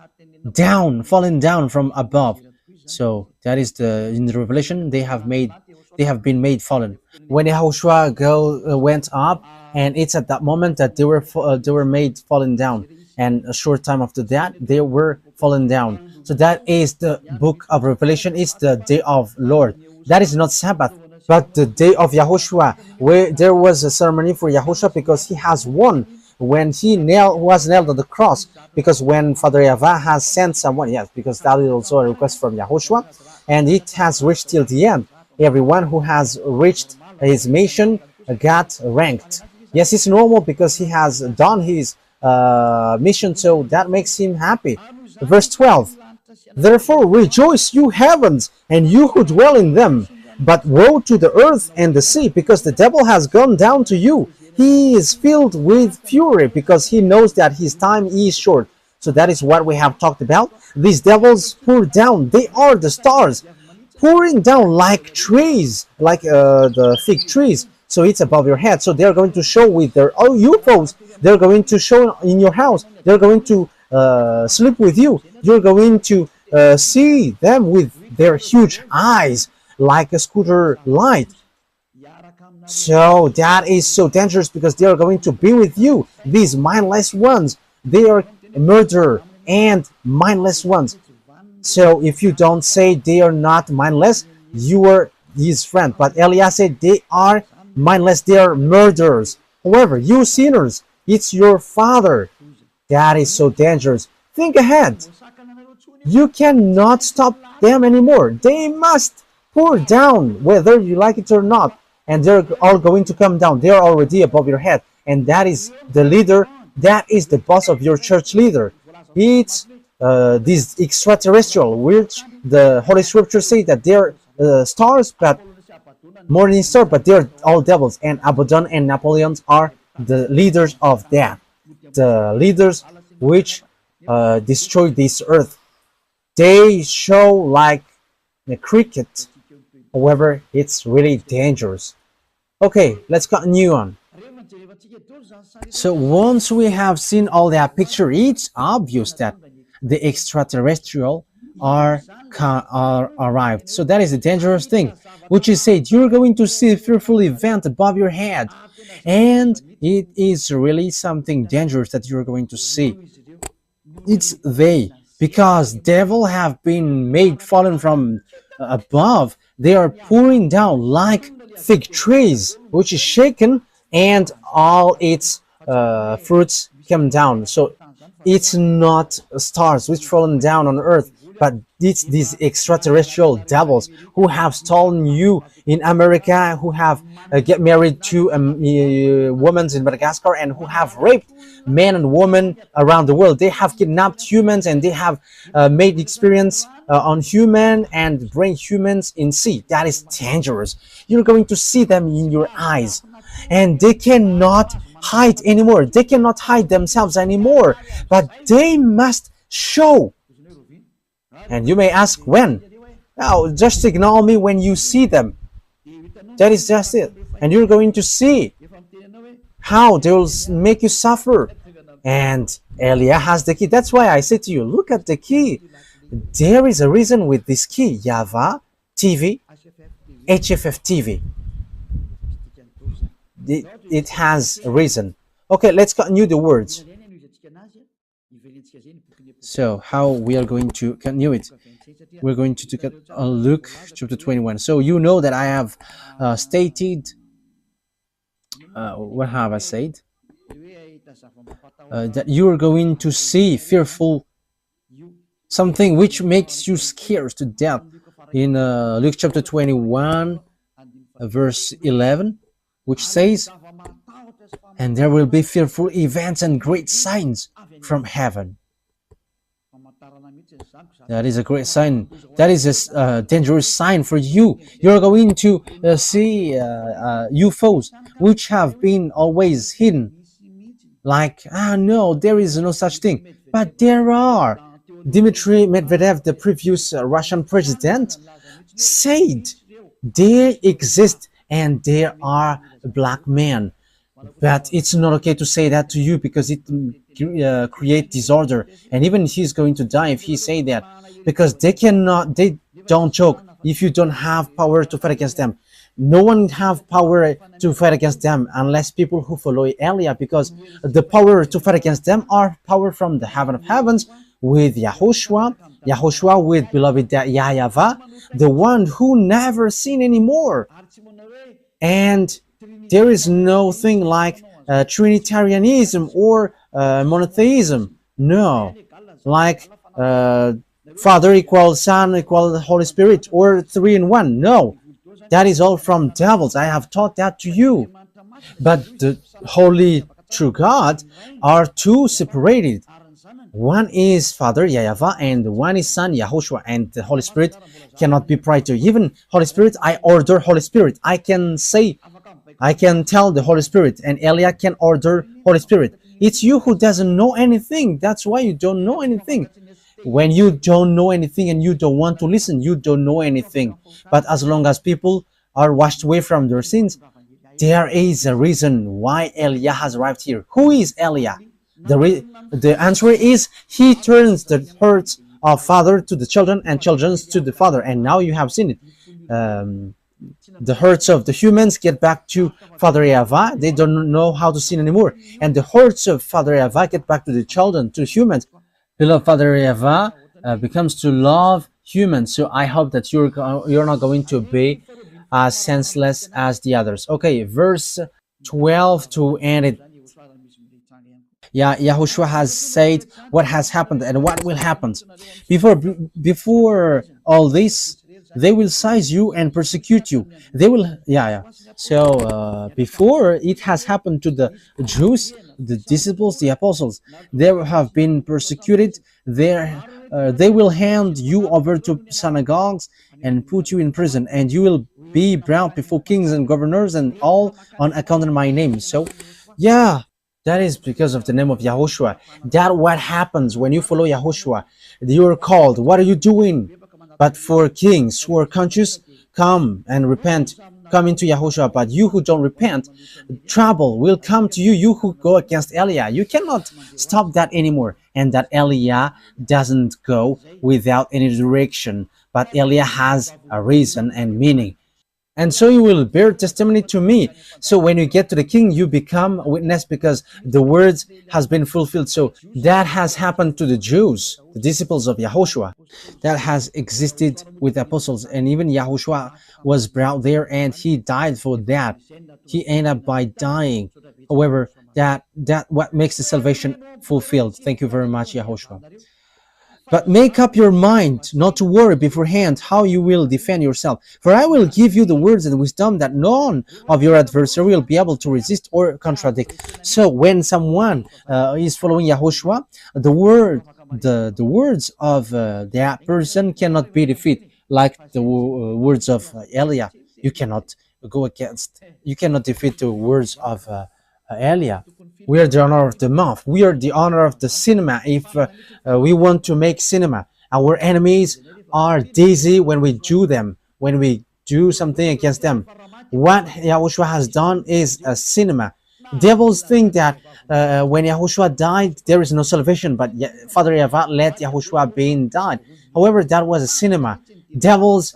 fallen down from above. So that is in the Revelation they have been made fallen. When YAHOSHUAH went up, and it's at that moment that they were made fallen down, and a short time after that they were fallen down. So that is the book of Revelation. It's the day of Lord. That is not Sabbath, but the day of YAHOSHUAH, where there was a ceremony for YAHOSHUAH because he has won when he was nailed on the cross. Because when Father YAHVAH has sent someone, yes, because that is also a request from YAHOSHUAH, and it has reached till the end. Everyone who has reached his mission got ranked. Yes, it's normal because he has done his mission, so that makes him happy. Verse 12. Therefore rejoice, you heavens, and you who dwell in them. But woe to the earth and the sea, because the devil has gone down to you. He is filled with fury because he knows that his time is short. So that is what we have talked about. These devils pour down. They are the stars, pouring down like trees, like the fig trees. So it's above your head. So they're going to show with their UFOs. They're going to show in your house. They're going to sleep with you. You're going to see them with their huge eyes, like a scooter light. So that is so dangerous because they are going to be with you. These mindless ones, they are murder and mindless ones. So if you don't say they are not mindless, you are his friend. But Elias said they are mindless, they are murderers. However, you sinners, it's your father. That is so dangerous. Think ahead. You cannot stop them anymore. They must pour down, whether you like it or not. And they're all going to come down. They are already above your head. And that is the leader. That is the boss of your church leader. It's this extraterrestrial, which the Holy Scriptures say that they're stars, but morning star, but they're all devils. And Abaddon and Napoleon are the leaders of that. The leaders which destroy this earth. They show like a cricket. However, it's really dangerous. Okay, let's continue on. So once we have seen all that picture, it's obvious that the extraterrestrial are arrived. So that is a dangerous thing, which is said you're going to see a fearful event above your head, and it is really something dangerous that you're going to see. It's they, because devil have been made fallen from above. They are pouring down like fig trees, which is shaken, and all its fruits come down. So it's not stars which fallen down on earth, but it's these extraterrestrial devils who have stolen you in America, who have get married to women in Madagascar, and who have raped men and women around the world. They have kidnapped humans, and they have made experience on human and bring humans in sea. That is dangerous. You're going to see them in your eyes, and they cannot hide anymore. They cannot hide themselves anymore, but they must show. And you may ask when. Now, just ignore me when you see them. That is just it. and you're going to see how they will make you suffer. And Elia has the key. That's why I said to you, look at the key. There is a reason with this key, YAHVAH TV, HFF TV. It has a reason. Okay, let's continue the words. So how we are going to continue it? We're going to take a Luke chapter 21. So you know that I have stated, what have I said? That you are going to see fearful something which makes you scared to death in Luke chapter 21 verse 11, which says, and there will be fearful events and great signs from heaven. That is a great sign. That is a dangerous sign for you. You're going to see UFOs which have been always hidden. Like, no, there is no such thing. But there are. Dmitry Medvedev, the previous Russian president, said they exist and there are black men. But it's not okay to say that to you because it creates disorder. And even he's going to die if he say that, because they don't joke if you don't have power to fight against them. No one have power to fight against them unless people who follow Elia, because the power to fight against them are power from the heaven of heavens with YAHOSHUAH with beloved YAHVAH, the one who never seen anymore. And there is no thing like Trinitarianism or monotheism. No, like Father equals Son equals Holy Spirit or 3 in 1. No, that is all from devils. I have taught that to you. But the holy true God are two separated. One is Father YAHVAH and one is Son YAHOSHUAH, and the Holy Spirit cannot be prior to. Even Holy Spirit, I order Holy Spirit. I can tell the Holy Spirit, and Elia can order Holy Spirit. It's you who doesn't know anything. That's why you don't know anything. When you don't know anything and you don't want to listen, you don't know anything. But as long as people are washed away from their sins, there is a reason why Elia has arrived here. Who is Elia? The answer is he turns the hearts of father to the children and children to the father. And now you have seen it. The hearts of the humans get back to Father YAHVAH. They don't know how to sin anymore. And the hearts of Father YAHVAH get back to the children, to humans. Beloved Father YAHVAH becomes to love humans. So I hope that you're not going to be as senseless as the others. Okay, verse 12 to end it. YAHOSHUAH has said what has happened and what will happen. Before all this, they will seize you and persecute you. They will, So before it has happened to the Jews, the disciples, the apostles, they have been persecuted. They will hand you over to synagogues and put you in prison, and you will be brought before kings and governors, and all on account of my name. So, that is because of the name of YAHOSHUAH. That what happens when you follow YAHOSHUAH. You are called. What are you doing? But for kings who are conscious, come and repent. Come into YAHOSHUAH. But you who don't repent, trouble will come to you. You who go against Elia. You cannot stop that anymore. And that Elia doesn't go without any direction. But Elia has a reason and meaning. And so you will bear testimony to me. So when you get to the king, you become a witness because the words has been fulfilled. So that has happened to the Jews, the disciples of YAHOSHUAH. That has existed with the apostles. And even YAHOSHUAH was brought there and he died for that. He ended up by dying. However, that what makes the salvation fulfilled. Thank you very much, YAHOSHUAH. But make up your mind not to worry beforehand how you will defend yourself. For I will give you the words and wisdom that none of your adversary will be able to resist or contradict. So when someone is following YAHOSHUAH, the words of that person cannot be defeated, like the words of Elia. You cannot defeat the words of Elia. We are the honor of the month. We are the honor of the cinema. If we want to make cinema, our enemies are dizzy when we do them, when we do something against them. What Yahushua has done is a cinema. Devils think that when Yahushua died, there is no salvation, but Father Yahweh let Yahushua being died. However, that was a cinema. Devils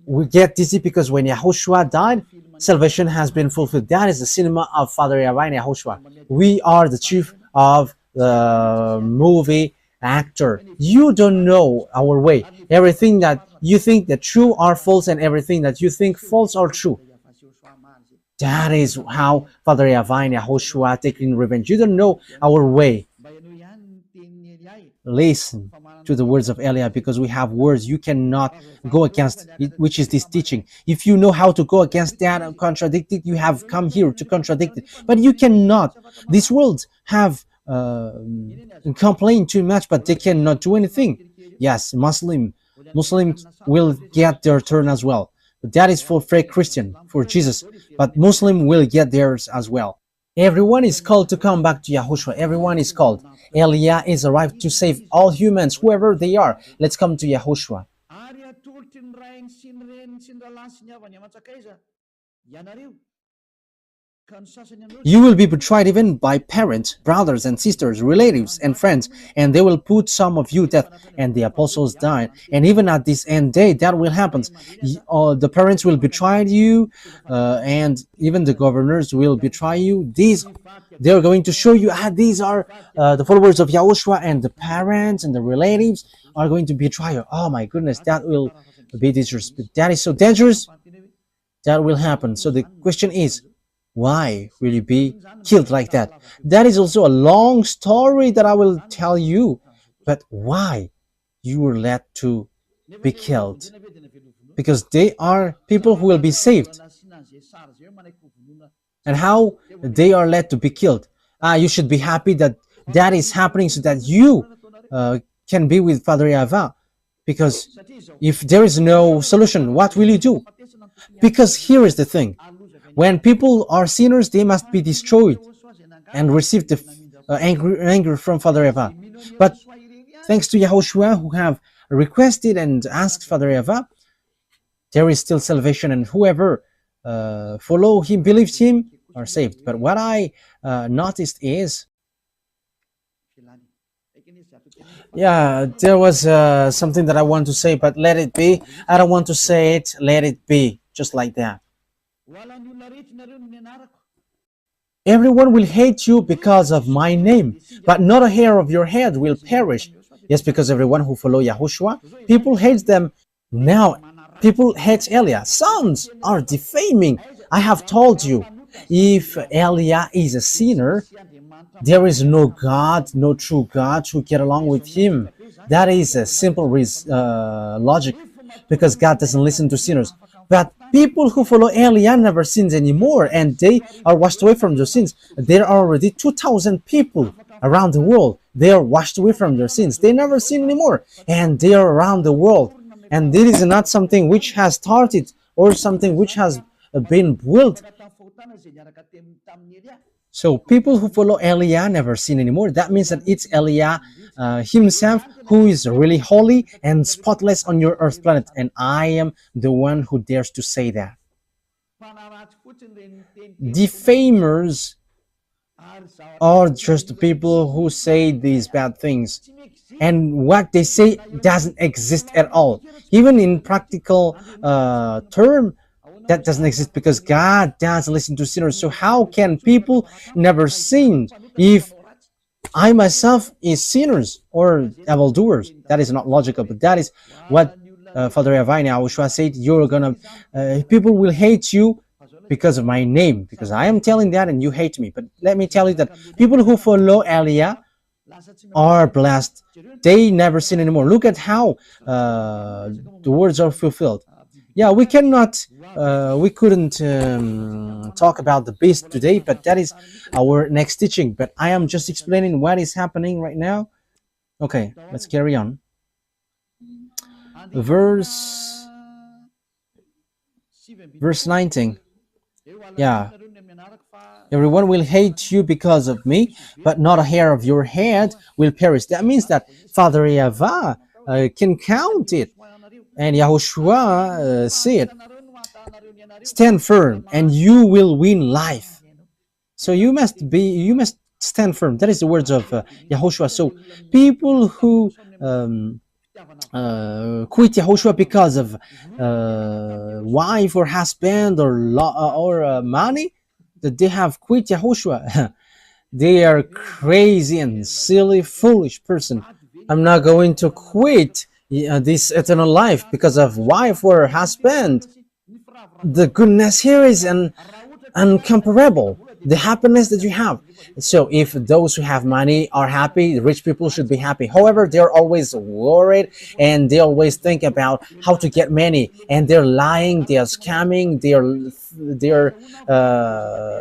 we get dizzy because when Yahushua died, salvation has been fulfilled. That is the cinema of Father Yahweh and Yahushua. We are the chief of the movie actor. You don't know our way. Everything that you think that true are false, and everything that you think false are true. That is how Father Yahweh and Yahushua taking revenge. You don't know our way. Listen to the words of Eliah, because we have words you cannot go against it, which is this teaching. If you know how to go against that and contradict it, you have come here to contradict it, but you cannot. These words have complained too much, but they cannot do anything. Yes, Muslims will get their turn as well, but that is for fake Christian, for Jesus, but Muslim will get theirs as well. Everyone is called to come back to Yahushua. Everyone is called. Eliah is arrived to save all humans, whoever they are. Let's come to Yahushua. You will be betrayed even by parents, brothers and sisters, relatives and friends, and they will put some of you to death, and the apostles died. And even at this end day, that will happen. The parents will betray you, and even the governors will betray you. They are going to show you, these are the followers of Yahushua, and the parents and the relatives are going to betray you. Oh my goodness, that will be dangerous. But that is so dangerous. That will happen. So the question is, why will you be killed like that? That is also a long story that I will tell you. But why you were led to be killed? Because they are people who will be saved. And how they are led to be killed? You should be happy that that is happening so that you can be with Father Yahweh. Because if there is no solution, what will you do? Because here is the thing. When people are sinners, they must be destroyed and receive the anger from Father Yahweh. But thanks to Yahushua, who have requested and asked Father Yahweh, there is still salvation, and whoever follow him, believes him, are saved. But what I noticed is, there was something that I want to say, but let it be. I don't want to say it. Let it be, just like that. Everyone will hate you because of my name, but not a hair of your head will perish. Yes, because everyone who follow Yahushua, people hate them. Now, people hate Eliah. Sons are defaming. I have told you, if Eliah is a sinner, there is no God, no true God to get along with him. That is a simple logic, because God doesn't listen to sinners. But people who follow Eliah never sins anymore, and they are washed away from their sins. There are already 2,000 people around the world. They are washed away from their sins. They never sin anymore, and they are around the world. And this is not something which has started or something which has been built. So people who follow Eliah never sin anymore. That means that it's Eliah himself who is really holy and spotless on your earth planet. And I am the one who dares to say that. Defamers are just people who say these bad things. And what they say doesn't exist at all. Even in practical term, that doesn't exist, because God doesn't listen to sinners. So how can people never sin if I myself is sinners or evildoers? That is not logical, but that is what Father Yahweh and YAHOSHUAH said. You're gonna people will hate you because of my name, because I am telling that and you hate me. But let me tell you that people who follow Eliah are blessed. They never sin anymore. Look at how the words are fulfilled. Yeah, we couldn't talk about the beast today, but that is our next teaching. But I am just explaining what is happening right now. Okay, let's carry on. Verse 19. Yeah. Everyone will hate you because of me, but not a hair of your head will perish. That means that Father Yahweh can count it. And Yahushua said, stand firm and you will win life. So you must stand firm. That is the words of Yahushua. So people who quit Yahushua because of wife or husband or money, that they have quit Yahushua. They are crazy and silly, foolish person. I'm not going to quit this eternal life because of wife or husband. The goodness here is uncomparable. The happiness that you have. So if those who have money are happy, rich people should be happy. However, they're always worried and they always think about how to get money, and they're lying, they are scamming, they're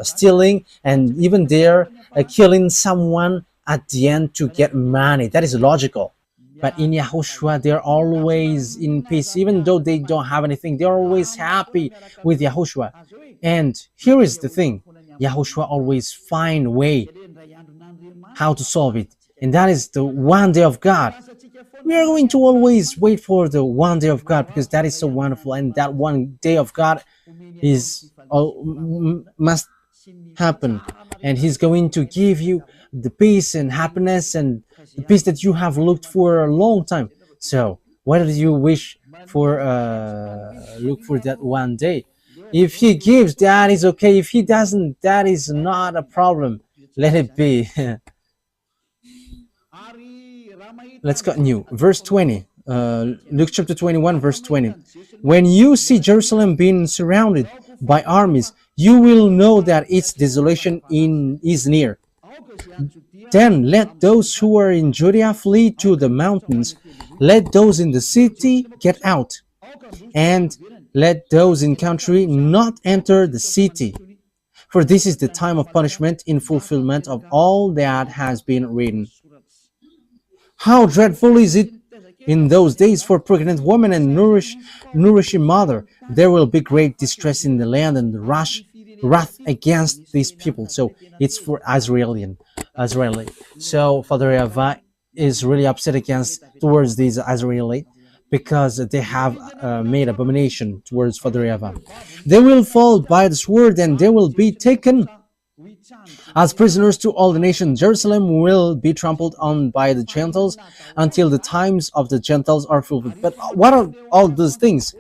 stealing, and even they're killing someone at the end to get money. That is logical. But in Yahushua, they're always in peace. Even though they don't have anything, they're always happy with Yahushua. And here is the thing. Yahushua always find a way how to solve it. And that is the one day of God. We are going to always wait for the one day of God because that is so wonderful. And that one day of God must happen. And He's going to give you the peace and happiness and the peace that you have looked for a long time. So what do you wish for? Look for that one day. If He gives, that is okay. If He doesn't, that is not a problem. Let it be. Let's continue. Verse 20. Luke chapter 21, verse 20. When you see Jerusalem being surrounded by armies, you will know that its desolation is near. Then let those who are in Judea flee to the mountains. Let those in the city get out. And let those in country not enter the city. For this is the time of punishment in fulfillment of all that has been written. How dreadful is it in those days for pregnant woman and nourishing mother. There will be great distress in the land and wrath against these people. So it's for Israeli. So Father YAHVAH is really upset towards these Israeli because they have made abomination towards Father YAHVAH. They will fall by the sword and they will be taken as prisoners to all the nations. Jerusalem will be trampled on by the Gentiles until the times of the Gentiles are fulfilled. But what are all those things?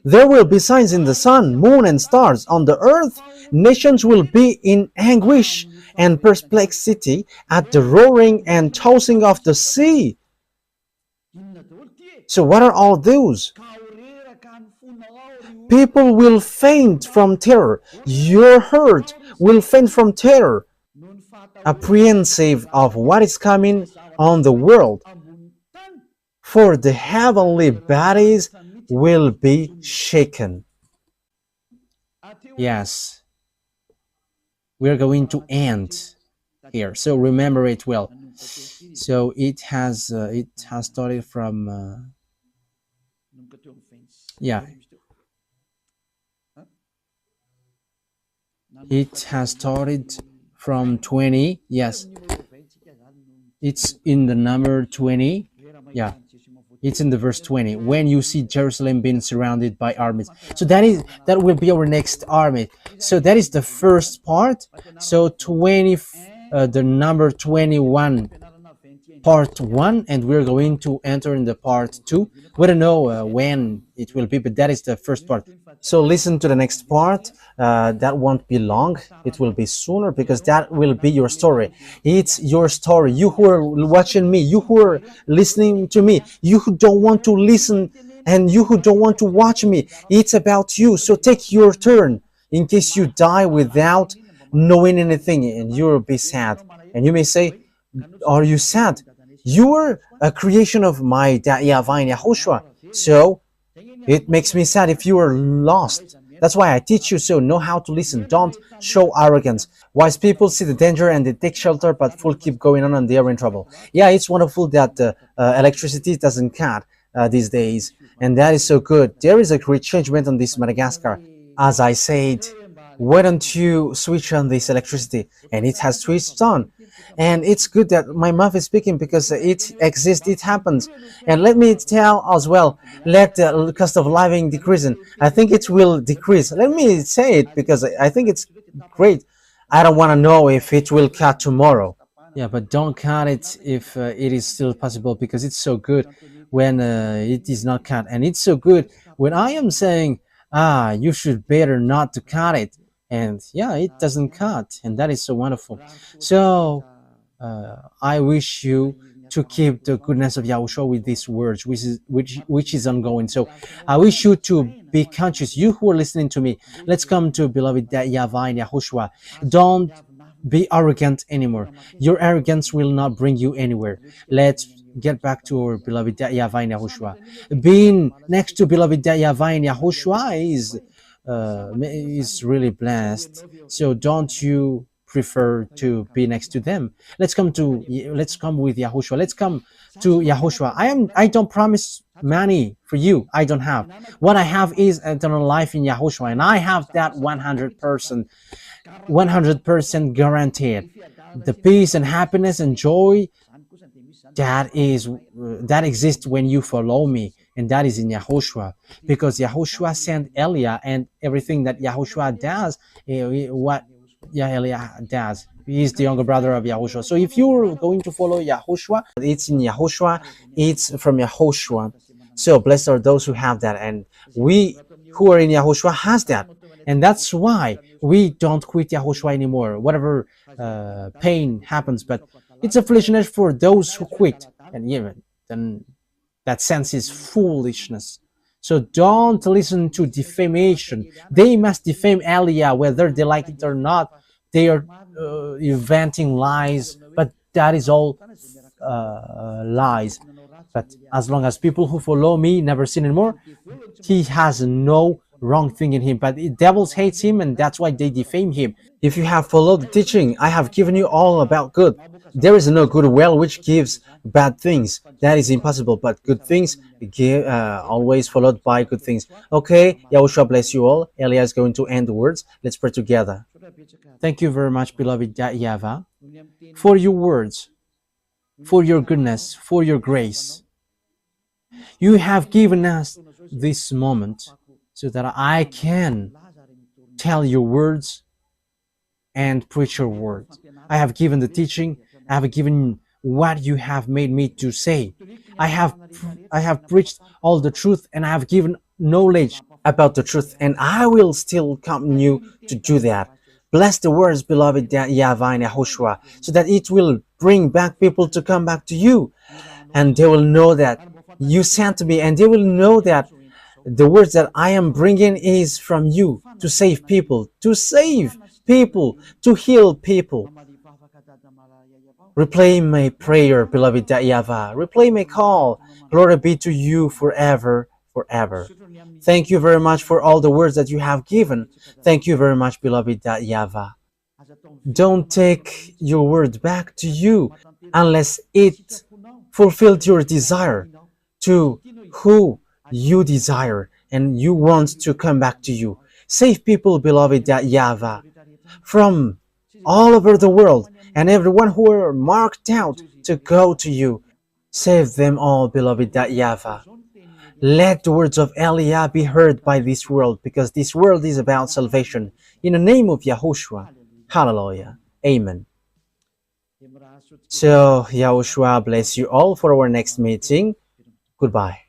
There will be signs in the sun, moon, and stars. On the earth, nations will be in anguish and perplexity at the roaring and tossing of the sea. So what are all those? People will faint from terror. Your heart will faint from terror, apprehensive of what is coming on the world. For the heavenly bodies will be shaken. Yes, we're going to end here. So remember it well. So it has started from it has started from 20. Yes, it's in the number 20. Yeah, it's in the verse 20. When you see Jerusalem being surrounded by armies, so that will be our next army. So that is the first part. So 20, the number 21, part 1, and we're going to enter in the part 2. We don't know when it will be, but that is the first part. So listen to the next part. That won't be long. It will be sooner because that will be your story. It's your story. You who are watching me, you who are listening to me, you who don't want to listen and you who don't want to watch me, it's about you. So take your turn in case you die without knowing anything, and you'll be sad. And you may say, are you sad? You are a creation of my YAHVAH and YAHOSHUAH. So it makes me sad if you are lost. That's why I teach you, so know how to listen. Don't show arrogance. Wise people see the danger and they take shelter, but fools keep going on and they are in trouble. Yeah, it's wonderful that electricity doesn't cut these days, and that is so good. There is a great changement on this Madagascar. As I said, why don't you switch on this electricity? And it has switched on. And it's good that my mouth is speaking because it exists, it happens. And let me tell as well, let the cost of living decrease. I think it will decrease. Let me say it because I think it's great. I don't want to know if it will cut tomorrow. Yeah, but don't cut it if it is still possible because it's so good when it is not cut. And it's so good when I am saying, you should better not to cut it. And yeah, it doesn't cut. And that is so wonderful. So I wish you to keep the goodness of Yahushua with these words, which is ongoing. So I wish you to be conscious. You who are listening to me, let's come to beloved YAHVAH and YAHOSHUAH. Don't be arrogant anymore. Your arrogance will not bring you anywhere. Let's get back to our beloved YAHVAH and YAHOSHUAH. Being next to beloved YAHVAH and YAHOSHUAH is really blessed. So don't you prefer to be next to them? Let's come with YAHOSHUAH. Let's come to YAHOSHUAH. I don't promise money for you. I don't have. What I have is eternal life in YAHOSHUAH, and I have that 100% guaranteed. The peace and happiness and joy that exists when you follow me, and that is in YAHOSHUAH, because YAHOSHUAH sent Elia, and everything that YAHOSHUAH does, what Elia does, he is the younger brother of YAHOSHUAH. So if you're going to follow YAHOSHUAH, it's in YAHOSHUAH, it's from YAHOSHUAH. So blessed are those who have that, and we who are in YAHOSHUAH has that. And that's why we don't quit YAHOSHUAH anymore, whatever pain happens. But it's a foolishness for those who quit. And even then, that sense is foolishness. So don't listen to defamation. They must defame Elia, whether they like it or not. They are inventing lies, but that is all lies. But as long as people who follow me never sin anymore, he has no wrong thing in him. But the devils hates him, and that's why they defame him. If you have followed the teaching, I have given you all about good. There is no good well which gives bad things. That is impossible. But good things always followed by good things. Okay, Yahushua bless you all. Elia is going to end the words. Let's pray together. Thank you very much, beloved YAHVAH, for your words, for your goodness, for your grace. You have given us this moment so that I can tell your words and preach your words. I have given the teaching. I have given what you have made me to say. I have preached all the truth, and I have given knowledge about the truth, and I will still continue to do that. Bless the words, beloved YAHVAH and YAHOSHUAH, so that it will bring back people to come back to you, and they will know that you sent me, and they will know that the words that I am bringing is from you to save people, to heal people. Replay my prayer, beloved YAHVAH. Replay my call. Glory be to you forever, forever. Thank you very much for all the words that you have given. Thank you very much, beloved YAHVAH. Don't take your word back to you unless it fulfilled your desire to who you desire and you want to come back to you. Save people, beloved YAHVAH, from all over the world, and everyone who are marked out to go to you. Save them all, beloved YAHVAH. Let the words of Elia be heard by this world, because this world is about salvation. In the name of YAHOSHUAH. Hallelujah. Amen. So, YAHOSHUAH bless you all for our next meeting. Goodbye.